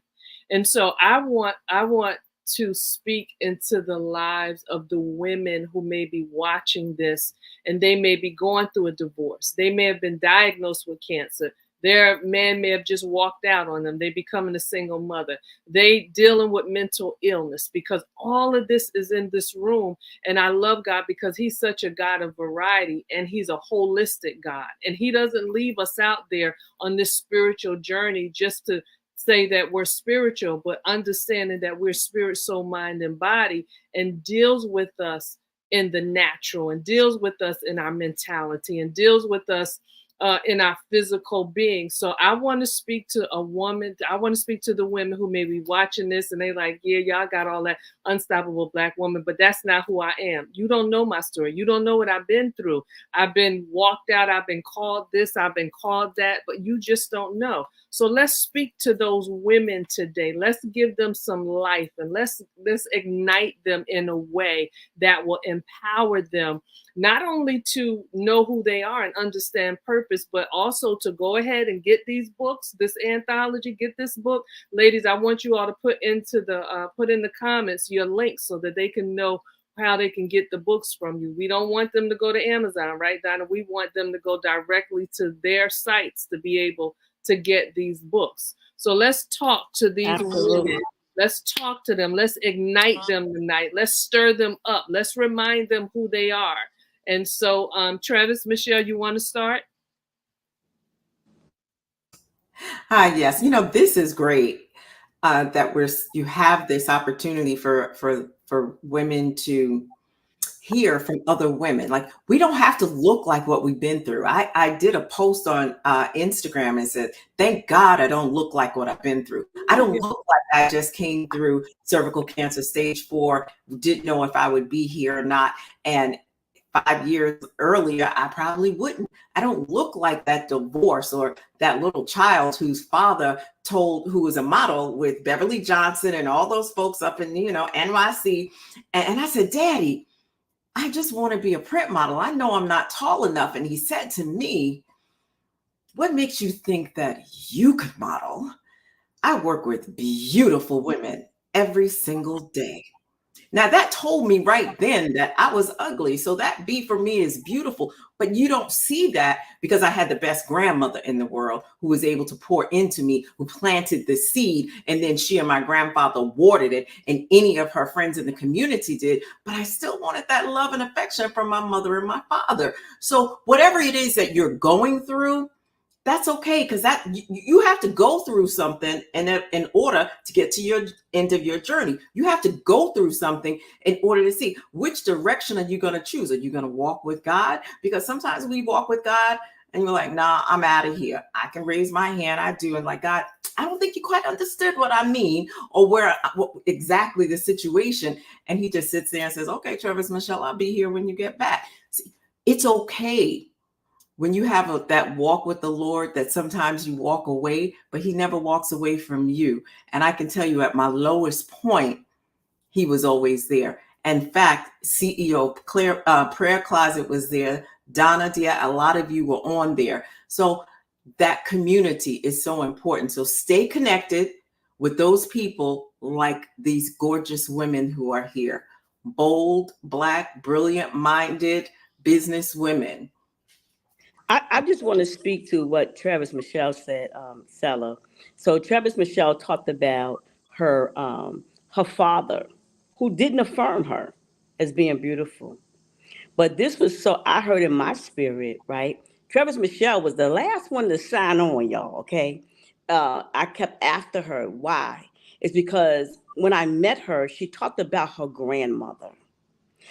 And so I want to speak into the lives of the women who may be watching this, and they may be going through a divorce. They may have been diagnosed with cancer. Their man may have just walked out on them. They becoming a single mother. They dealing with mental illness, because all of this is in this room. And I love God because he's such a God of variety, and he's a holistic God. And he doesn't leave us out there on this spiritual journey just to say that we're spiritual, but understanding that we're spirit, soul, mind, and body, and deals with us in the natural, and deals with us in our mentality, and deals with us in our physical being. So I want to speak to a woman. I want to speak to the women who may be watching this and they like, yeah, y'all got all that unstoppable Black woman, but that's not who I am. You don't know my story. You don't know what I've been through. I've been walked out. I've been called this. I've been called that, but you just don't know. So let's speak to those women today. Let's give them some life, and let's ignite them in a way that will empower them, not only to know who they are and understand purpose, but also to go ahead and get these books, this anthology, get this book. Ladies, I want you all to put in the comments your links so that they can know how they can get the books from you. We don't want them to go to Amazon, right, Donna? We want them to go directly to their sites to be able to get these books. So let's talk to these women. Let's talk to them. Let's ignite them tonight. Let's stir them up. Let's remind them who they are. And so, Travis, Michelle, you want to start? Hi, yes. This is great that you have this opportunity for women to hear from other women. Like, we don't have to look like what we've been through. I did a post on Instagram and said, thank God I don't look like what I've been through. I don't look like I just came through cervical cancer stage 4, didn't know if I would be here or not. And 5 years earlier, I probably wouldn't. I don't look like that divorce or that little child whose father who was a model with Beverly Johnson and all those folks up in, NYC. And I said, Daddy, I just want to be a print model. I know I'm not tall enough. And he said to me, what makes you think that you could model? I work with beautiful women every single day. Now, that told me right then that I was ugly. So that B for me is beautiful. But you don't see that because I had the best grandmother in the world who was able to pour into me, who planted the seed. And then she and my grandfather watered it, and any of her friends in the community did. But I still wanted that love and affection from my mother and my father. So whatever it is that you're going through, that's okay, because that you have to go through something in order to get to your end of your journey. You have to go through something in order to see which direction are you going to choose. Are you going to walk with God? Because sometimes we walk with God and you're like, nah, I'm out of here. I can raise my hand. I do. And like, God, I don't think you quite understood what I mean, or what exactly the situation. And he just sits there and says, okay, Travis, Michelle, I'll be here when you get back. See, it's okay when you have that walk with the Lord, that sometimes you walk away, but he never walks away from you. And I can tell you, at my lowest point, he was always there. In fact, CEO Prayer Closet was there. Donna, a lot of you were on there. So that community is so important. So stay connected with those people like these gorgeous women who are here. Bold, Black, brilliant minded business women. I just want to speak to what Travis Michelle said, Sella. So Travis Michelle talked about her father, who didn't affirm her as being beautiful. But this was, so I heard in my spirit, right? Travis Michelle was the last one to sign on, y'all, okay? I kept after her. Why? It's because when I met her, she talked about her grandmother.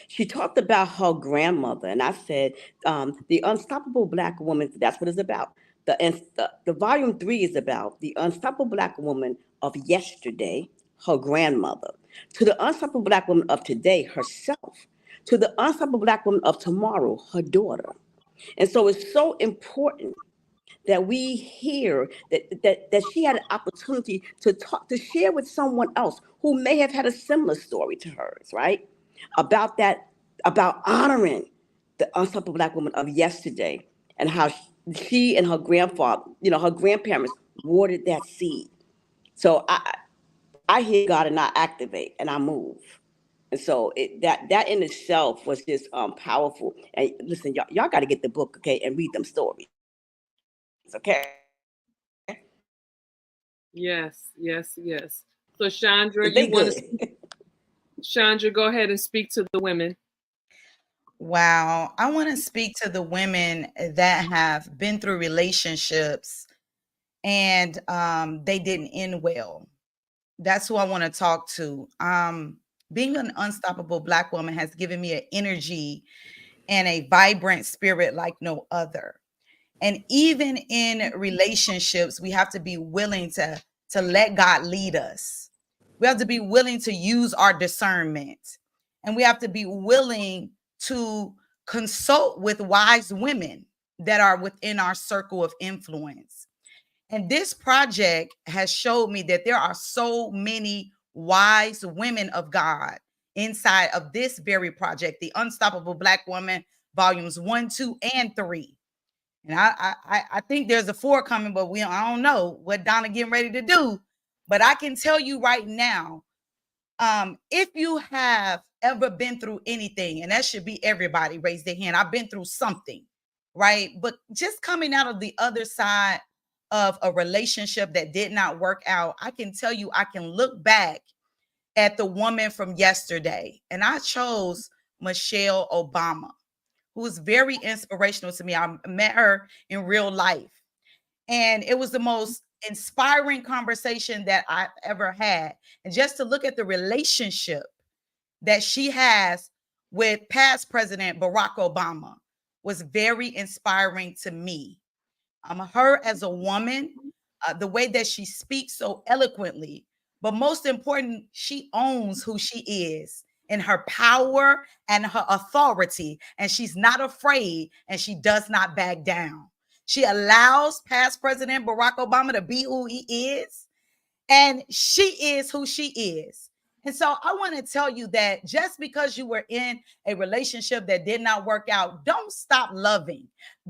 She talked about her grandmother, and I said, "The Unstoppable Black Woman." That's what it's about. The volume 3 is about the unstoppable Black woman of yesterday, her grandmother, to the unstoppable Black woman of today, herself, to the unstoppable Black woman of tomorrow, her daughter. And so it's so important that we hear that she had an opportunity to talk, to share with someone else who may have had a similar story to hers, right? About that, about honoring the unstoppable Black woman of yesterday, and how she and her grandfather, her grandparents watered that seed. So I hear God and I activate and I move. And so that in itself was just powerful. And listen, y'all got to get the book, okay, and read them stories, okay? Yes, yes, yes. So Chandra, They you want good. to, Chandra, go ahead and speak to the women. Wow. I want to speak to the women that have been through relationships and they didn't end well. That's who I want to talk to. Being an unstoppable Black woman has given me an energy and a vibrant spirit like no other. And even in relationships, we have to be willing to let God lead us. We have to be willing to use our discernment. And we have to be willing to consult with wise women that are within our circle of influence. And this project has showed me that there are so many wise women of God inside of this very project, the Unstoppable Black Woman, volumes 1, 2, and 3. And I think there's a 4 coming, but I don't know what Donna getting ready to do. But I can tell you right now, if you have ever been through anything, and that should be everybody, raise their hand. I've been through something, right? But just coming out of the other side of a relationship that did not work out, I can tell you, I can look back at the woman from yesterday, and I chose Michelle Obama, who is very inspirational to me. I met her in real life, and it was the most inspiring conversation that I've ever had. And just to look at the relationship that she has with past President Barack Obama was very inspiring to me. Her as a woman, the way that she speaks so eloquently, but most important, she owns who she is in her power and her authority, and she's not afraid, and she does not back down. She allows past President Barack Obama to be who he is, and she is who she is. And so I want to tell you that just because you were in a relationship that did not work out, don't stop loving.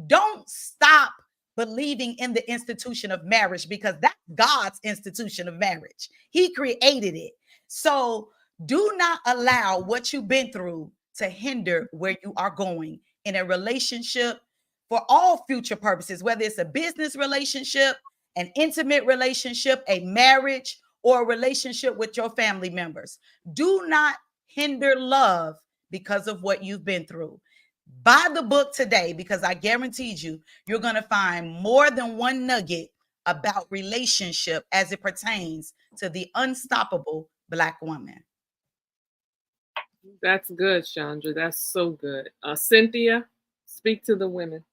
Don't stop believing in the institution of marriage, because that's God's institution of marriage. He created it. So do not allow what you've been through to hinder where you are going in a relationship for all future purposes, whether it's a business relationship, an intimate relationship, a marriage, or a relationship with your family members. Do not hinder love because of what you've been through. Buy the book today, because I guaranteed you're going to find more than one nugget about relationship as it pertains to the unstoppable Black woman. That's good, Chandra. That's so good. Cynthia, speak to the women.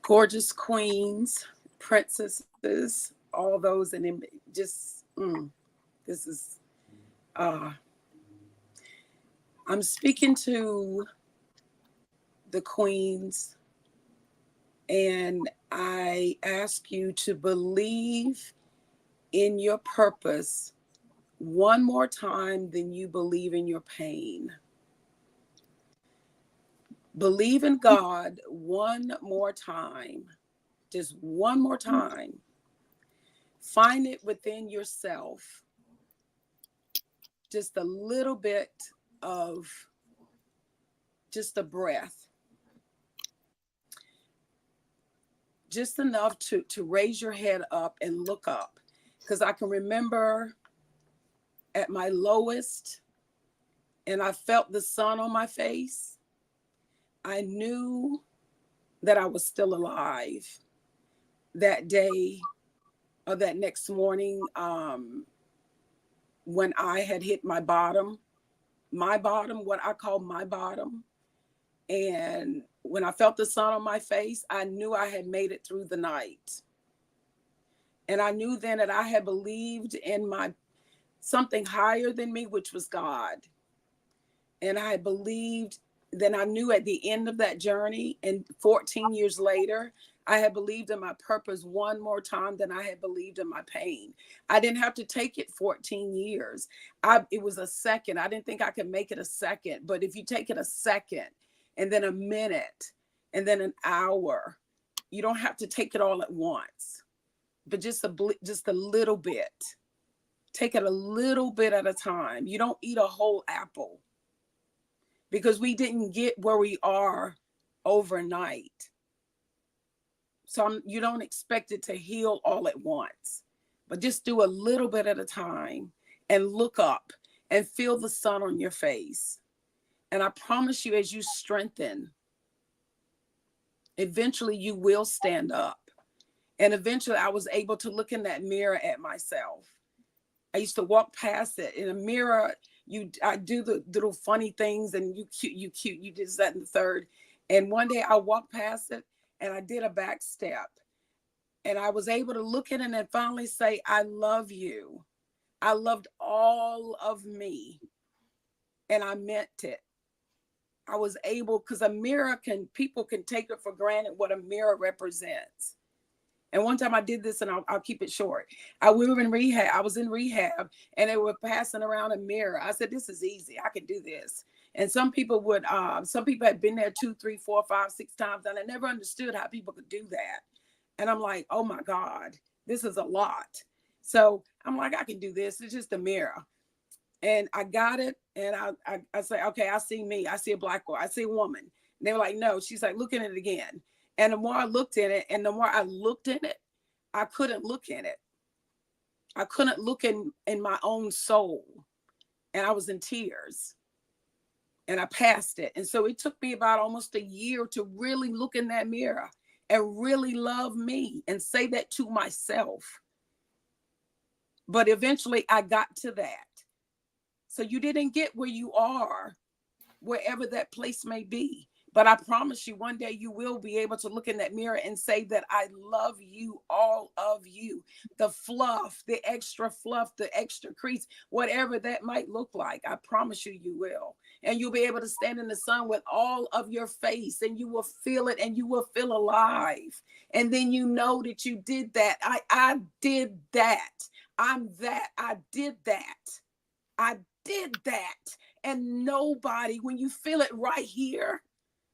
Gorgeous queens, princesses, all those, and then just this is I'm speaking to the queens, and I ask you to believe in your purpose one more time than you believe in your pain. Believe in God one more time, just one more time. Find it within yourself, just a little bit of just a breath, just enough to raise your head up and look up. Because I can remember at my lowest, and I felt the sun on my face, I knew that I was still alive that day or that next morning, when I had hit my bottom, what I call my bottom. And when I felt the sun on my face, I knew I had made it through the night. And I knew then that I had believed in something higher than me, which was God. And I believed, then I knew at the end of that journey, and 14 years later, I had believed in my purpose one more time than I had believed in my pain. I didn't have to take it 14 years. It was a second. I didn't think I could make it a second. But if you take it a second, and then a minute, and then an hour, you don't have to take it all at once, but just a little bit. Take it a little bit at a time. You don't eat a whole apple, because we didn't get where we are overnight. So you don't expect it to heal all at once, but just do a little bit at a time and look up and feel the sun on your face. And I promise you, as you strengthen, eventually you will stand up. And eventually I was able to look in that mirror at myself. I used to walk past it in a mirror. I do the little funny things, and you cute, you did that and the third. And one day I walked past it and I did a back step, and I was able to look at it and finally say, I love you. I loved all of me, and I meant it. I was able, because people can take it for granted what a mirror represents. And one time I did this, and I'll keep it short. We were in rehab. I was in rehab, and they were passing around a mirror. I said, this is easy. I can do this. And some people had been there 2, 3, 4, 5, 6 times, and I never understood how people could do that. And I'm like, oh my God, this is a lot. So I'm like, I can do this. It's just a mirror. And I got it. And I say, okay, I see me. I see a Black girl. I see a woman. And they were like, no. She's like, look at it again. And the more I looked in it, and the more I looked in it, I couldn't look in it. I couldn't look in my own soul. And I was in tears. And I passed it. And so it took me about almost a year to really look in that mirror and really love me and say that to myself. But eventually I got to that. So you didn't get where you are, wherever that place may be. But I promise you, one day you will be able to look in that mirror and say that I love you, all of you. The fluff, the extra crease, whatever that might look like, I promise you will. And you'll be able to stand in the sun with all of your face, and you will feel it, and you will feel alive. And then you know that you did that. I did that. I'm that. I did that. I did that. And nobody, when you feel it right here,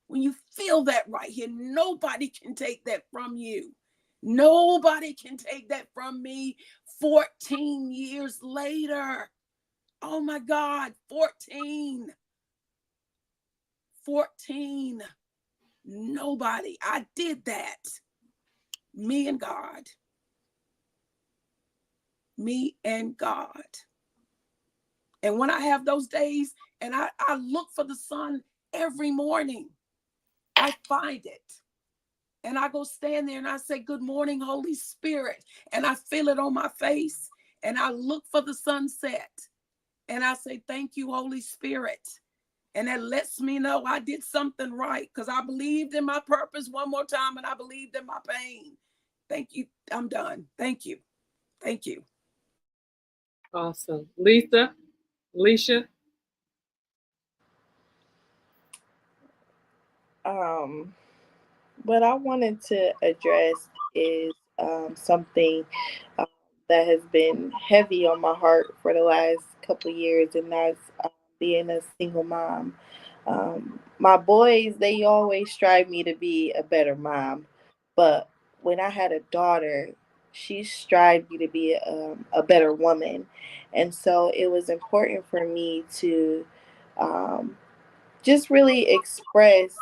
when you feel that right here, nobody can take that from you. Nobody can take that from me 14 years later. Oh my God, 14. Nobody. I did that. Me and God. Me and God. And when I have those days and I look for the sun every morning I find it. And I go stand there and I say, good morning, Holy Spirit. And I feel it on my face. And I look for the sunset. And I say, thank you, Holy Spirit. And that lets me know I did something right, because I believed in my purpose one more time, and I believed in my pain. Thank you. I'm done. Thank you. Thank you. Awesome. Alicia? What I wanted to address is something um, that has been heavy on my heart for the last couple of years, and that's being a single mom. My boys, they always strive me to be a better mom, but when I had a daughter, she strived me to be a better woman, and so it was important for me to um, just really express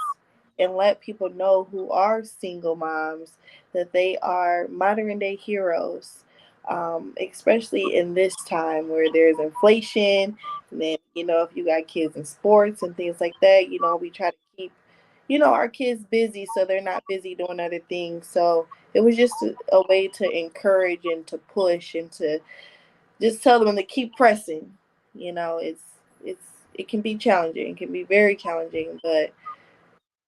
and let people know who are single moms that they are modern day heroes, especially in this time where there's inflation. And then, if you got kids in sports and things like that, we try to keep, our kids busy so they're not busy doing other things. So it was just a way to encourage and to push and to just tell them to keep pressing. It's it can be challenging. It can be very challenging, but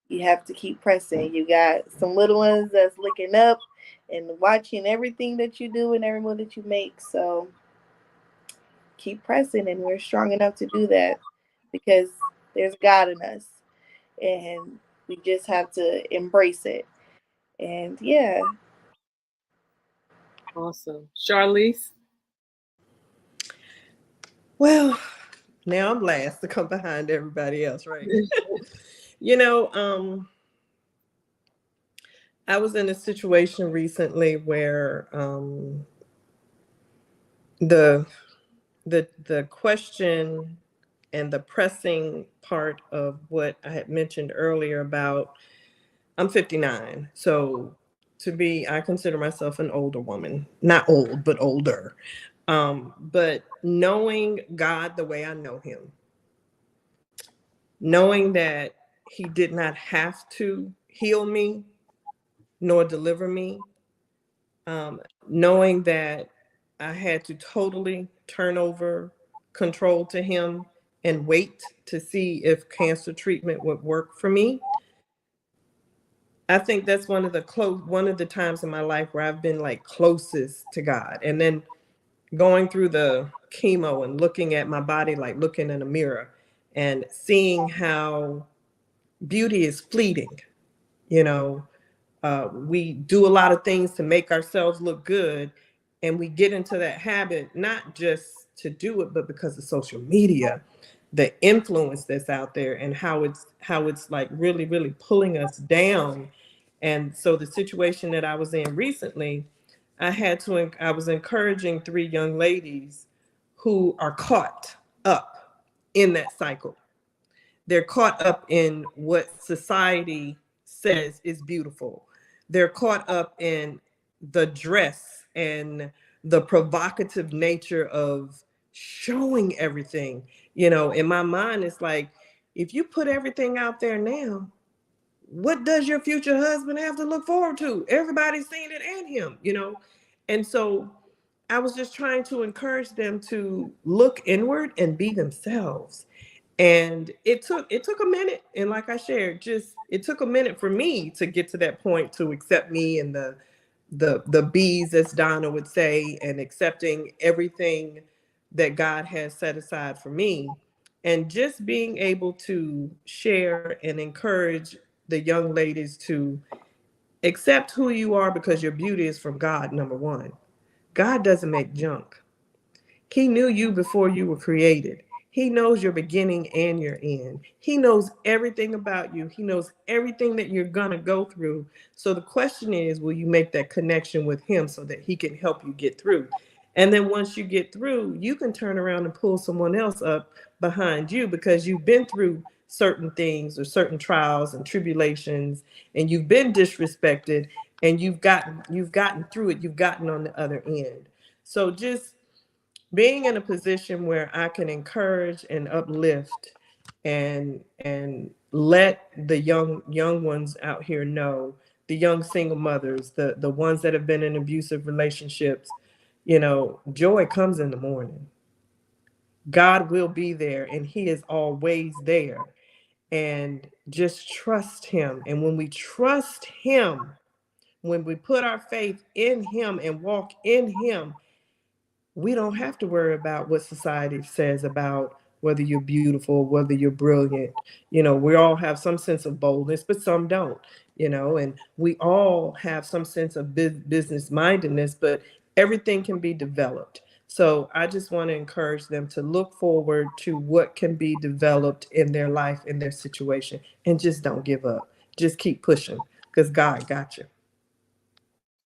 you have to keep pressing. You got some little ones that's looking up and watching everything that you do and every move that you make. So keep pressing, and we're strong enough to do that because there's God in us, and we just have to embrace it. And yeah. Awesome. Charlize? Well, now I'm last to come behind everybody else, right? I was in a situation recently where the question and the pressing part of what I had mentioned earlier about I'm 59, so I consider myself an older woman, not old, but older. But knowing God the way I know Him, knowing that He did not have to heal me nor deliver me, knowing that I had to totally turn over control to Him and wait to see if cancer treatment would work for me. I think that's one of the times in my life where I've been like closest to God. And then going through the chemo and looking at my body, like looking in a mirror and seeing how beauty is fleeting. We do a lot of things to make ourselves look good, and we get into that habit not just to do it, but because of social media, the influence that's out there, and how it's like really, really pulling us down. And so the situation that I was in recently, I was encouraging 3 young ladies who are caught up in that cycle. They're caught up in what society says is beautiful. They're caught up in the dress and the provocative nature of showing everything. In my mind, it's like, if you put everything out there now, what does your future husband have to look forward to? Everybody's seen it and him. And so I was just trying to encourage them to look inward and be themselves. And it took a minute, and like I shared, it took a minute for me to get to that point, to accept me and the B's, as Donna would say, and accepting everything that God has set aside for me, and just being able to share and encourage the young ladies to accept who you are, because your beauty is from God. Number one, God doesn't make junk. He knew you before you were created. He knows your beginning and your end. He knows everything about you. He knows everything that you're going to go through. So the question is, will you make that connection with Him so that He can help you get through? And then once you get through, you can turn around and pull someone else up behind you, because you've been through certain things or certain trials and tribulations, and you've been disrespected, and you've gotten through it. You've gotten on the other end. So just being in a position where I can encourage and uplift and let the young ones out here know, the young single mothers, the ones that have been in abusive relationships, joy comes in the morning. God will be there, and he is always there. And just trust him. And when we trust him, when we put our faith in him and walk in him, we don't have to worry about what society says about whether you're beautiful, whether you're brilliant. We all have some sense of boldness, but some don't, and we all have some sense of business mindedness, but everything can be developed. So I just want to encourage them to look forward to what can be developed in their life, in their situation, and just don't give up. Just keep pushing, because God got you.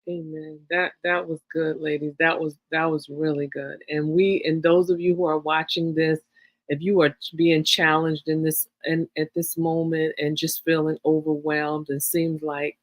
Amen. That was good, ladies. That was really good. And those of you who are watching this, if you are being challenged in this and at this moment and just feeling overwhelmed, and seems like,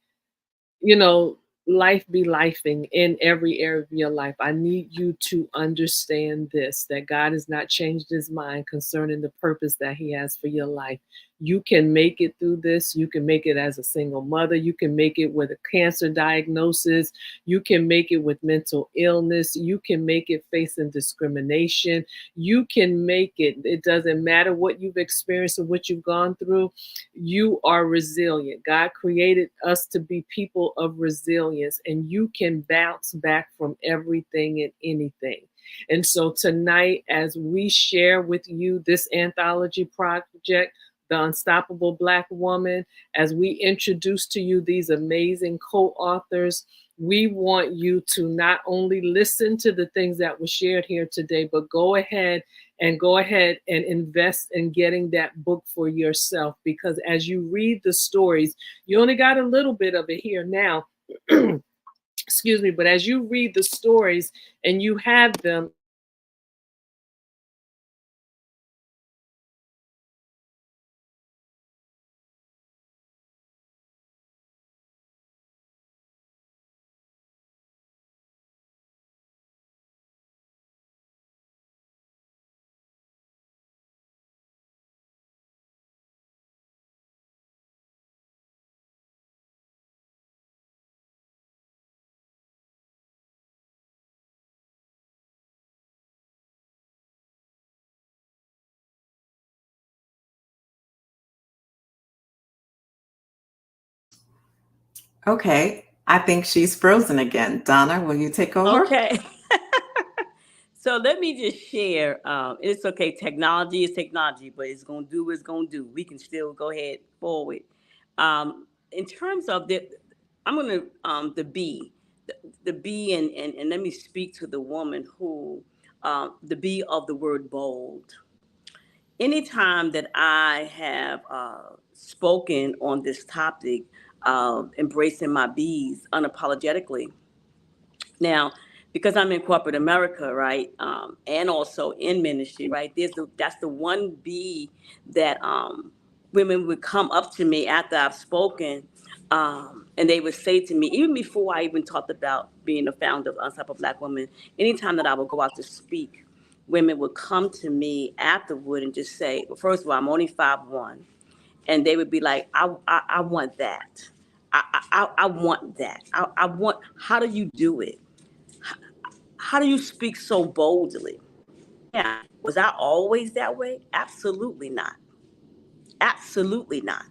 you know, life be lifing in every area of your life, I need you to understand this, that God has not changed his mind concerning the purpose that he has for your life. You can make it through this. You can make it as a single mother. You can make it with a cancer diagnosis. You can make it with mental illness. You can make it facing discrimination. You can make it. It doesn't matter what you've experienced or what you've gone through. You are resilient. God created us to be people of resilience, and you can bounce back from everything and anything. And so tonight, as we share with you this anthology project, The Unstoppable Black Woman, as we introduce to you these amazing co-authors, we want you to not only listen to the things that were shared here today, but go ahead and invest in getting that book for yourself. Because as you read the stories, you only got a little bit of it here now. Excuse me, but as you read the stories and you have them, Okay, I think she's frozen again. Donna, will you take over? Okay. So let me just share. It's okay. Technology is technology, but it's gonna do what it's gonna do. We can still go ahead forward. In terms of I'm gonna the B, the B, and let me speak to the woman who, the B of the word bold. Anytime that I have spoken on this topic of embracing my B's unapologetically, now, because I'm in corporate America, right, and also in ministry, right, that's the one B that women would come up to me after I've spoken, and they would say to me, even before I even talked about being the founder of Unstoppable Black Women, anytime that I would go out to speak, women would come to me afterward and just say, well, first of all, I'm only 5'1", and they would be like, I want that. I want that. I want, how do you do it? How do you speak so boldly? Yeah. Was I always that way? Absolutely not. Absolutely not.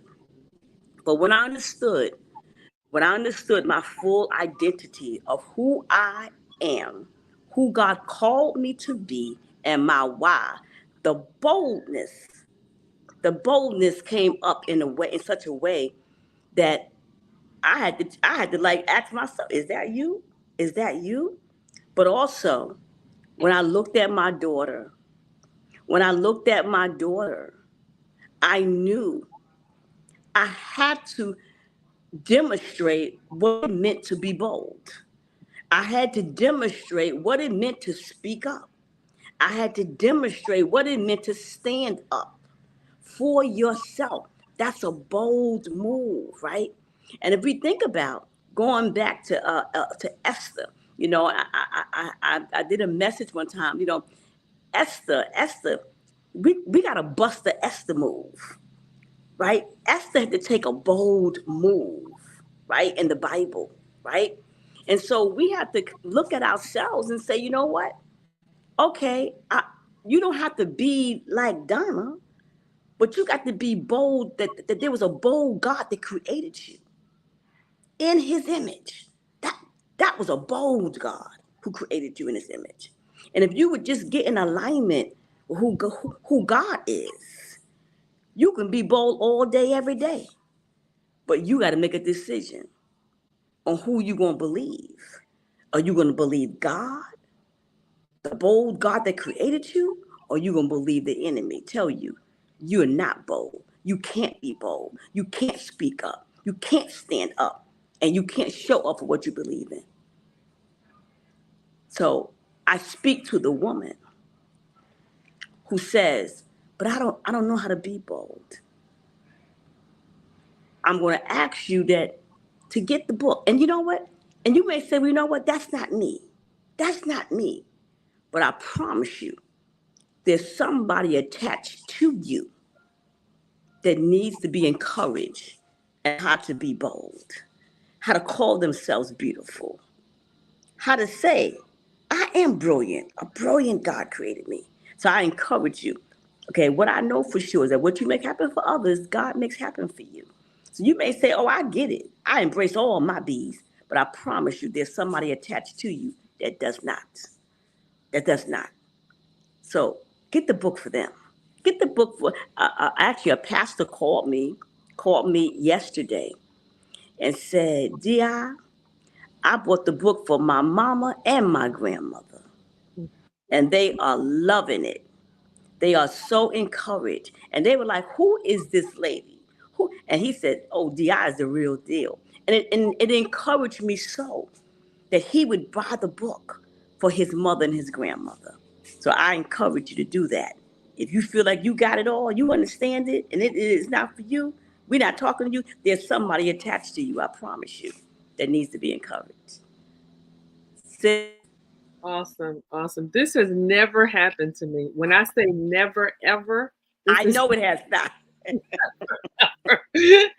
But when I understood my full identity of who I am, who God called me to be, and my why, the boldness, the boldness came up in such a way that I had to like ask myself, is that you? Is that you? But also, when I looked at my daughter, when I looked at my daughter, I knew I had to demonstrate what it meant to be bold. I had to demonstrate what it meant to speak up. I had to demonstrate what it meant to stand up for yourself. That's a bold move, right? And if we think about going back to Esther, I did a message one time. Esther, we got to bust the Esther move. right? Esther had to take a bold move, right, in the Bible, right? And so we have to look at ourselves and say, you know what? Okay, you don't have to be like Donna, but you got to be bold that there was a bold God that created you in his image. That was a bold God who created you in his image. And if you would just get in alignment with who God is, you can be bold all day, every day. But you got to make a decision on who you going to believe. Are you going to believe God, the bold God that created you, or you going to believe the enemy tell you you're not bold? You can't be bold. You can't speak up. You can't stand up. And you can't show up for what you believe in. So I speak to the woman who says, but I don't know how to be bold. I'm going to ask you that to get the book. And you know what? And you may say, well, you know what? That's not me. That's not me. But I promise you, there's somebody attached to you that needs to be encouraged and how to be bold, how to call themselves beautiful, how to say, I am brilliant. A brilliant God created me. So I encourage you. Okay, what I know for sure is that what you make happen for others, God makes happen for you. So you may say, oh, I get it. I embrace all my bees. But I promise you, there's somebody attached to you that does not. That does not. So get the book for them. Get the book for, actually, a pastor called me yesterday and said, Di, I bought the book for my mama and my grandmother, and they are loving it. They are so encouraged. And they were like, who is this lady? Who? And he said, oh, Di is the real deal. And it encouraged me so that he would buy the book for his mother and his grandmother. So I encourage you to do that. If you feel like you got it all, you understand it, and it is not for you, we're not talking to you, there's somebody attached to you, I promise you, that needs to be encouraged. Awesome. Awesome. This has never happened to me. When I say never, ever, I know it has not.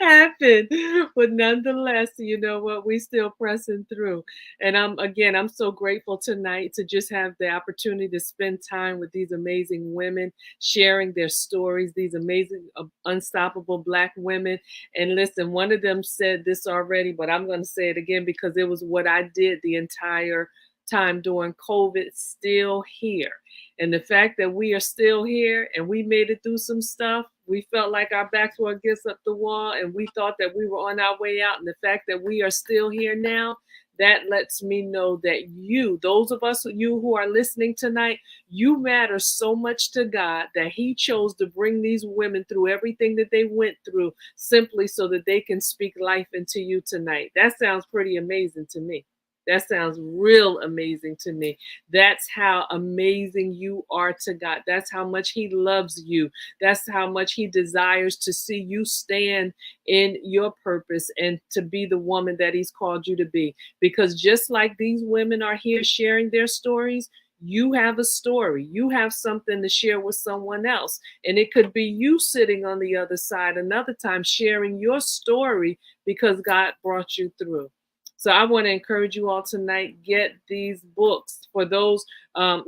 happened, but nonetheless, you know what, we still pressing through. And I'm so grateful tonight to just have the opportunity to spend time with these amazing women, sharing their stories, these amazing unstoppable Black women. And listen, one of them said this already, but I'm going to say it again because it was what I did the entire time during COVID, still here. And the fact that we are still here and we made it through some stuff, we felt like our backs were against up the wall and we thought that we were on our way out. And the fact that we are still here now, that lets me know that those of us, you who are listening tonight, you matter so much to God that he chose to bring these women through everything that they went through simply so that they can speak life into you tonight. That sounds pretty amazing to me. That sounds real amazing to me. That's how amazing you are to God. That's how much he loves you. That's how much he desires to see you stand in your purpose and to be the woman that he's called you to be. Because just like these women are here sharing their stories, you have a story. You have something to share with someone else. And it could be you sitting on the other side another time sharing your story because God brought you through. So I want to encourage you all tonight, get these books. For those,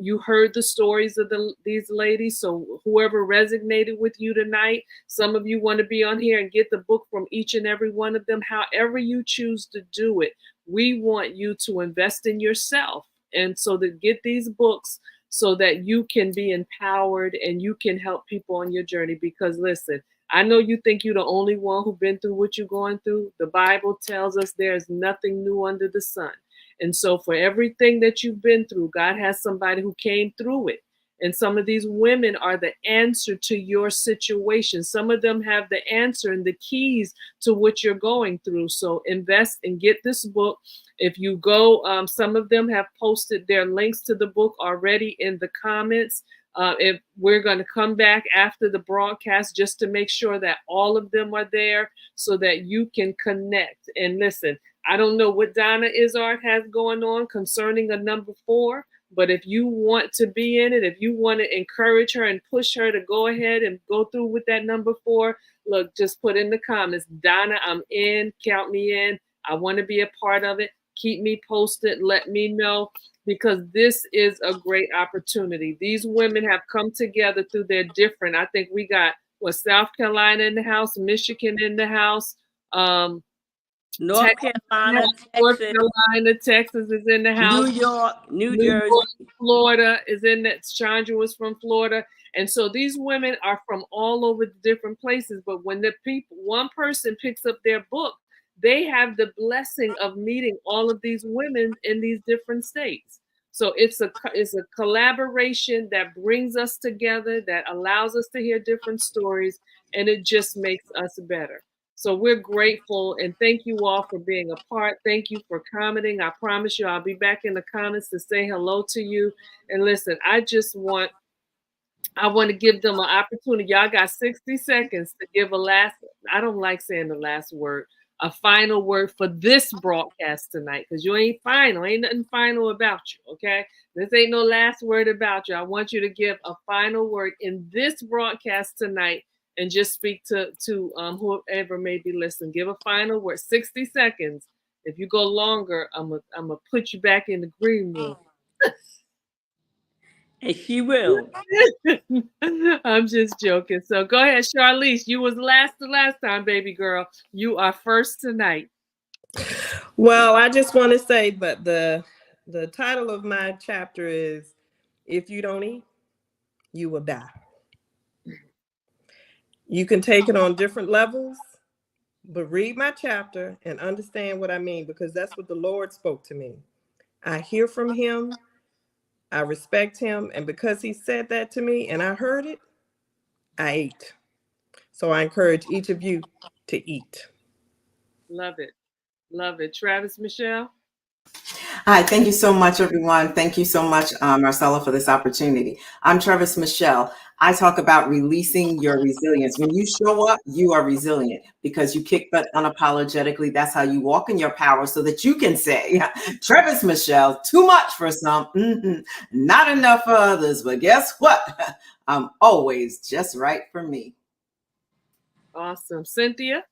you heard the stories of these ladies. So whoever resonated with you tonight, some of you want to be on here and get the book from each and every one of them. However you choose to do it, we want you to invest in yourself. And so to get these books so that you can be empowered and you can help people on your journey. Because listen, I know you think you're the only one who's been through what you're going through. The Bible tells us there's nothing new under the sun. And so for everything that you've been through, God has somebody who came through it. And some of these women are the answer to your situation. Some of them have the answer and the keys to what you're going through. So invest and get this book. If you go, some of them have posted their links to the book already in the comments. If we're going to come back after the broadcast just to make sure that all of them are there so that you can connect. And listen, I don't know what Donna Izzard has going on concerning a number 4, but if you want to be in it, if you want to encourage her and push her to go ahead and go through with that number 4, look, just put in the comments, Donna, I'm in, count me in. I want to be a part of it. Keep me posted. Let me know, because this is a great opportunity. These women have come together through their different, I think we got, South Carolina in the house, Michigan in the house, North Carolina, North Texas, Carolina, Texas is in the house. New York, New New Jersey. York, Florida is in that. Chandra was from Florida. And so these women are from all over the different places. But when the people, one person picks up their book, they have the blessing of meeting all of these women in these different states. So it's a collaboration that brings us together, that allows us to hear different stories, and it just makes us better. So we're grateful, and thank you all for being a part. Thank you for commenting. I promise you I'll be back in the comments to say hello to you. And listen, I want to give them an opportunity. Y'all got 60 seconds to give a last, I don't like saying the last word, a final word for this broadcast tonight, because you ain't final. Ain't nothing final about you, okay? This ain't no last word about you. I want you to give a final word in this broadcast tonight, and just speak to whoever may be listening. Give a final word, 60 seconds. If you go longer, I'm gonna put you back in the green room. And she will. I'm just joking. So go ahead, Charlize. You was last the last time, baby girl. You are first tonight. Well, I just want to say that the title of my chapter is "If You Don't Eat, You Will Die." You can take it on different levels, but read my chapter and understand what I mean, because that's what the Lord spoke to me. I hear from him. I respect him. And because he said that to me and I heard it, I ate. So I encourage each of you to eat. Love it. Love it. Travis, Michelle. Hi, thank you so much, everyone. Thank you so much, Marcella, for this opportunity. I'm Travis Michelle. I talk about releasing your resilience. When you show up, you are resilient because you kick butt unapologetically. That's how you walk in your power, so that you can say, Travis Michelle, too much for some, not enough for others. But guess what? I'm always just right for me. Awesome. Cynthia?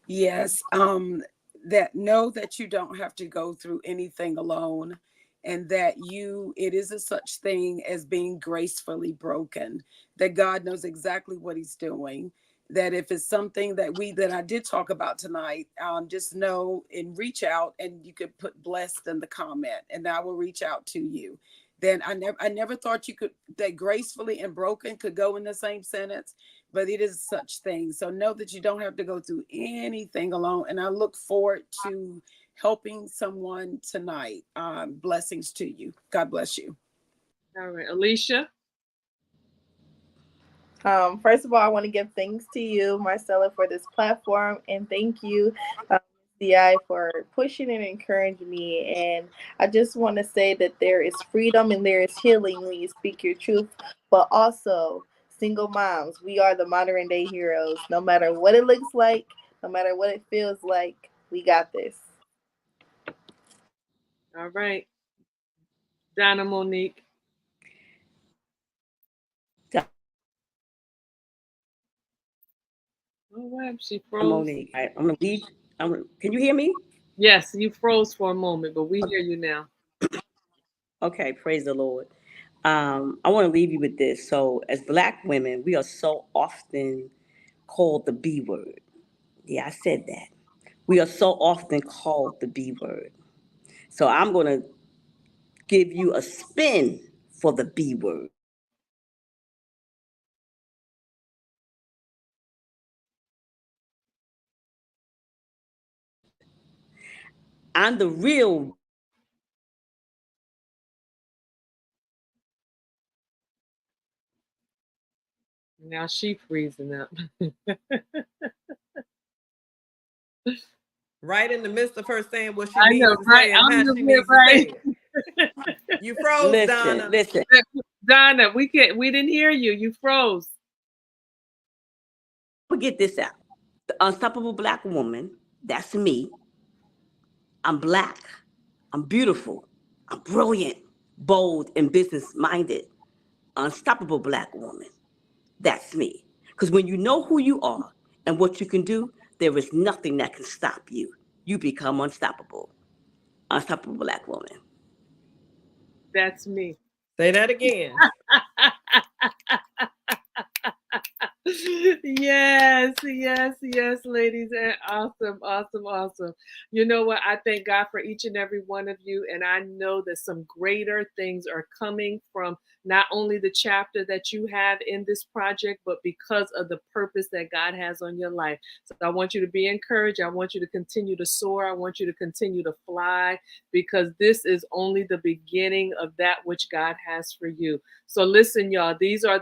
Yes, that know that you don't have to go through anything alone, and that it is a such thing as being gracefully broken, that God knows exactly what he's doing, that if it's something that I did talk about tonight, just know and reach out, and you could put blessed in the comment and I will reach out to you. Then I never thought that gracefully and broken could go in the same sentence, but it is such thing. So know that you don't have to go through anything alone. And I look forward to helping someone tonight. Blessings to you. God bless you. All right. Alicia? First of all, I want to give thanks to you, Marcella, for this platform, and thank you, DI, for pushing and encouraging me. And I just want to say that there is freedom and there is healing when you speak your truth, but also single moms, we are the modern day heroes. No matter what it looks like, no matter what it feels like, we got this. All right. Donna Monique. Oh, wow, she froze. Monique, I'm gonna leave. Can you hear me? Yes, you froze for a moment, but we hear you now. Okay, praise the Lord. I want to leave you with this. So, as Black women, we are so often called the B word. Yeah, I said that. We are so often called the B word. So, I'm going to give you a spin for the B word. I'm the real. Now she freezing up. Right in the midst of her saying what she I needs know, to right? say and how she needs to say it. You froze, Donna. Listen. Donna, we didn't hear you. You froze. Get this out. The unstoppable Black woman, that's me. I'm Black. I'm beautiful. I'm brilliant, bold, and business-minded. Unstoppable Black woman. That's me. Because when you know who you are and what you can do, there is nothing that can stop you. You become unstoppable. Unstoppable Black woman. That's me. Say that again. Yes, yes, yes, ladies. And awesome, awesome, awesome. You know what? I thank God for each and every one of you. And I know that some greater things are coming from not only the chapter that you have in this project, but because of the purpose that God has on your life. So I want you to be encouraged. I want you to continue to soar. I want you to continue to fly, because this is only the beginning of that which God has for you. So listen, y'all, these are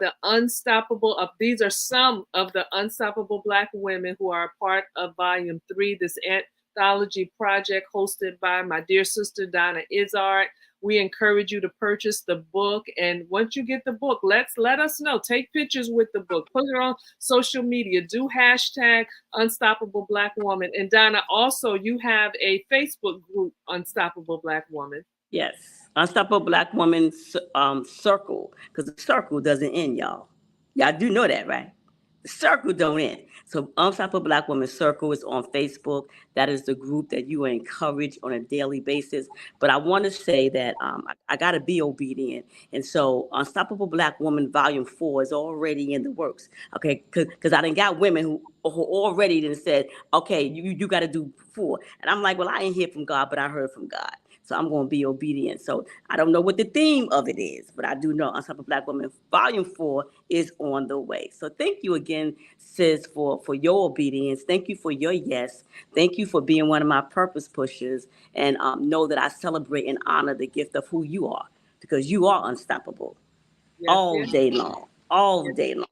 these are some of the unstoppable Black women who are a part of Volume 3, this anthology project hosted by my dear sister, Donna Izzard. We encourage you to purchase the book. And once you get the book, let us know. Take pictures with the book. Put it on social media. Do hashtag Unstoppable Black Woman. And Donna, also, you have a Facebook group, Unstoppable Black Woman. Yes. Unstoppable Black Woman Circle. Because the circle doesn't end, y'all. Y'all do know that, right? The circle don't end. So Unstoppable Black Woman Circle is on Facebook. That is the group that you are encouraged on a daily basis. But I want to say that I got to be obedient. And so Unstoppable Black Woman Volume 4 is already in the works. Okay, because I done got women who already then said, okay, you got to do 4. And I'm like, well, I ain't hear from God, but I heard from God. So I'm going to be obedient. So I don't know what the theme of it is, but I do know Unstoppable Black Woman Volume 4 is on the way. So thank you again, sis, for your obedience. Thank you for your yes. Thank you for being one of my purpose pushers. And know that I celebrate and honor the gift of who you are, because you are unstoppable. Yes, All yes. day long. All Yes. day long.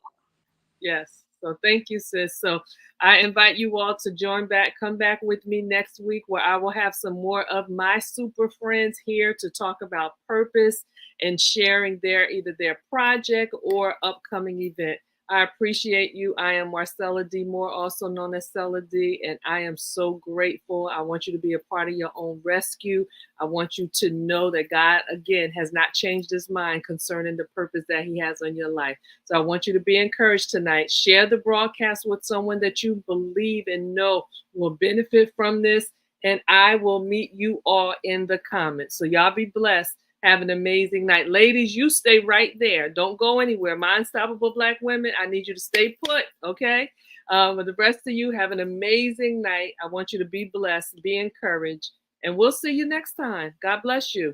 Yes. So thank you, sis. So I invite you all to come back with me next week, where I will have some more of my super friends here to talk about purpose and sharing either their project or upcoming event. I appreciate you. I am Marcella D. Moore, also known as Cella D, and I am so grateful. I want you to be a part of your own rescue. I want you to know that God, again, has not changed his mind concerning the purpose that he has on your life. So I want you to be encouraged tonight. Share the broadcast with someone that you believe and know will benefit from this, and I will meet you all in the comments. So y'all be blessed. Have an amazing night. Ladies, you stay right there. Don't go anywhere. My Unstoppable Black Women, I need you to stay put, okay? But the rest of you, have an amazing night. I want you to be blessed, be encouraged, and we'll see you next time. God bless you.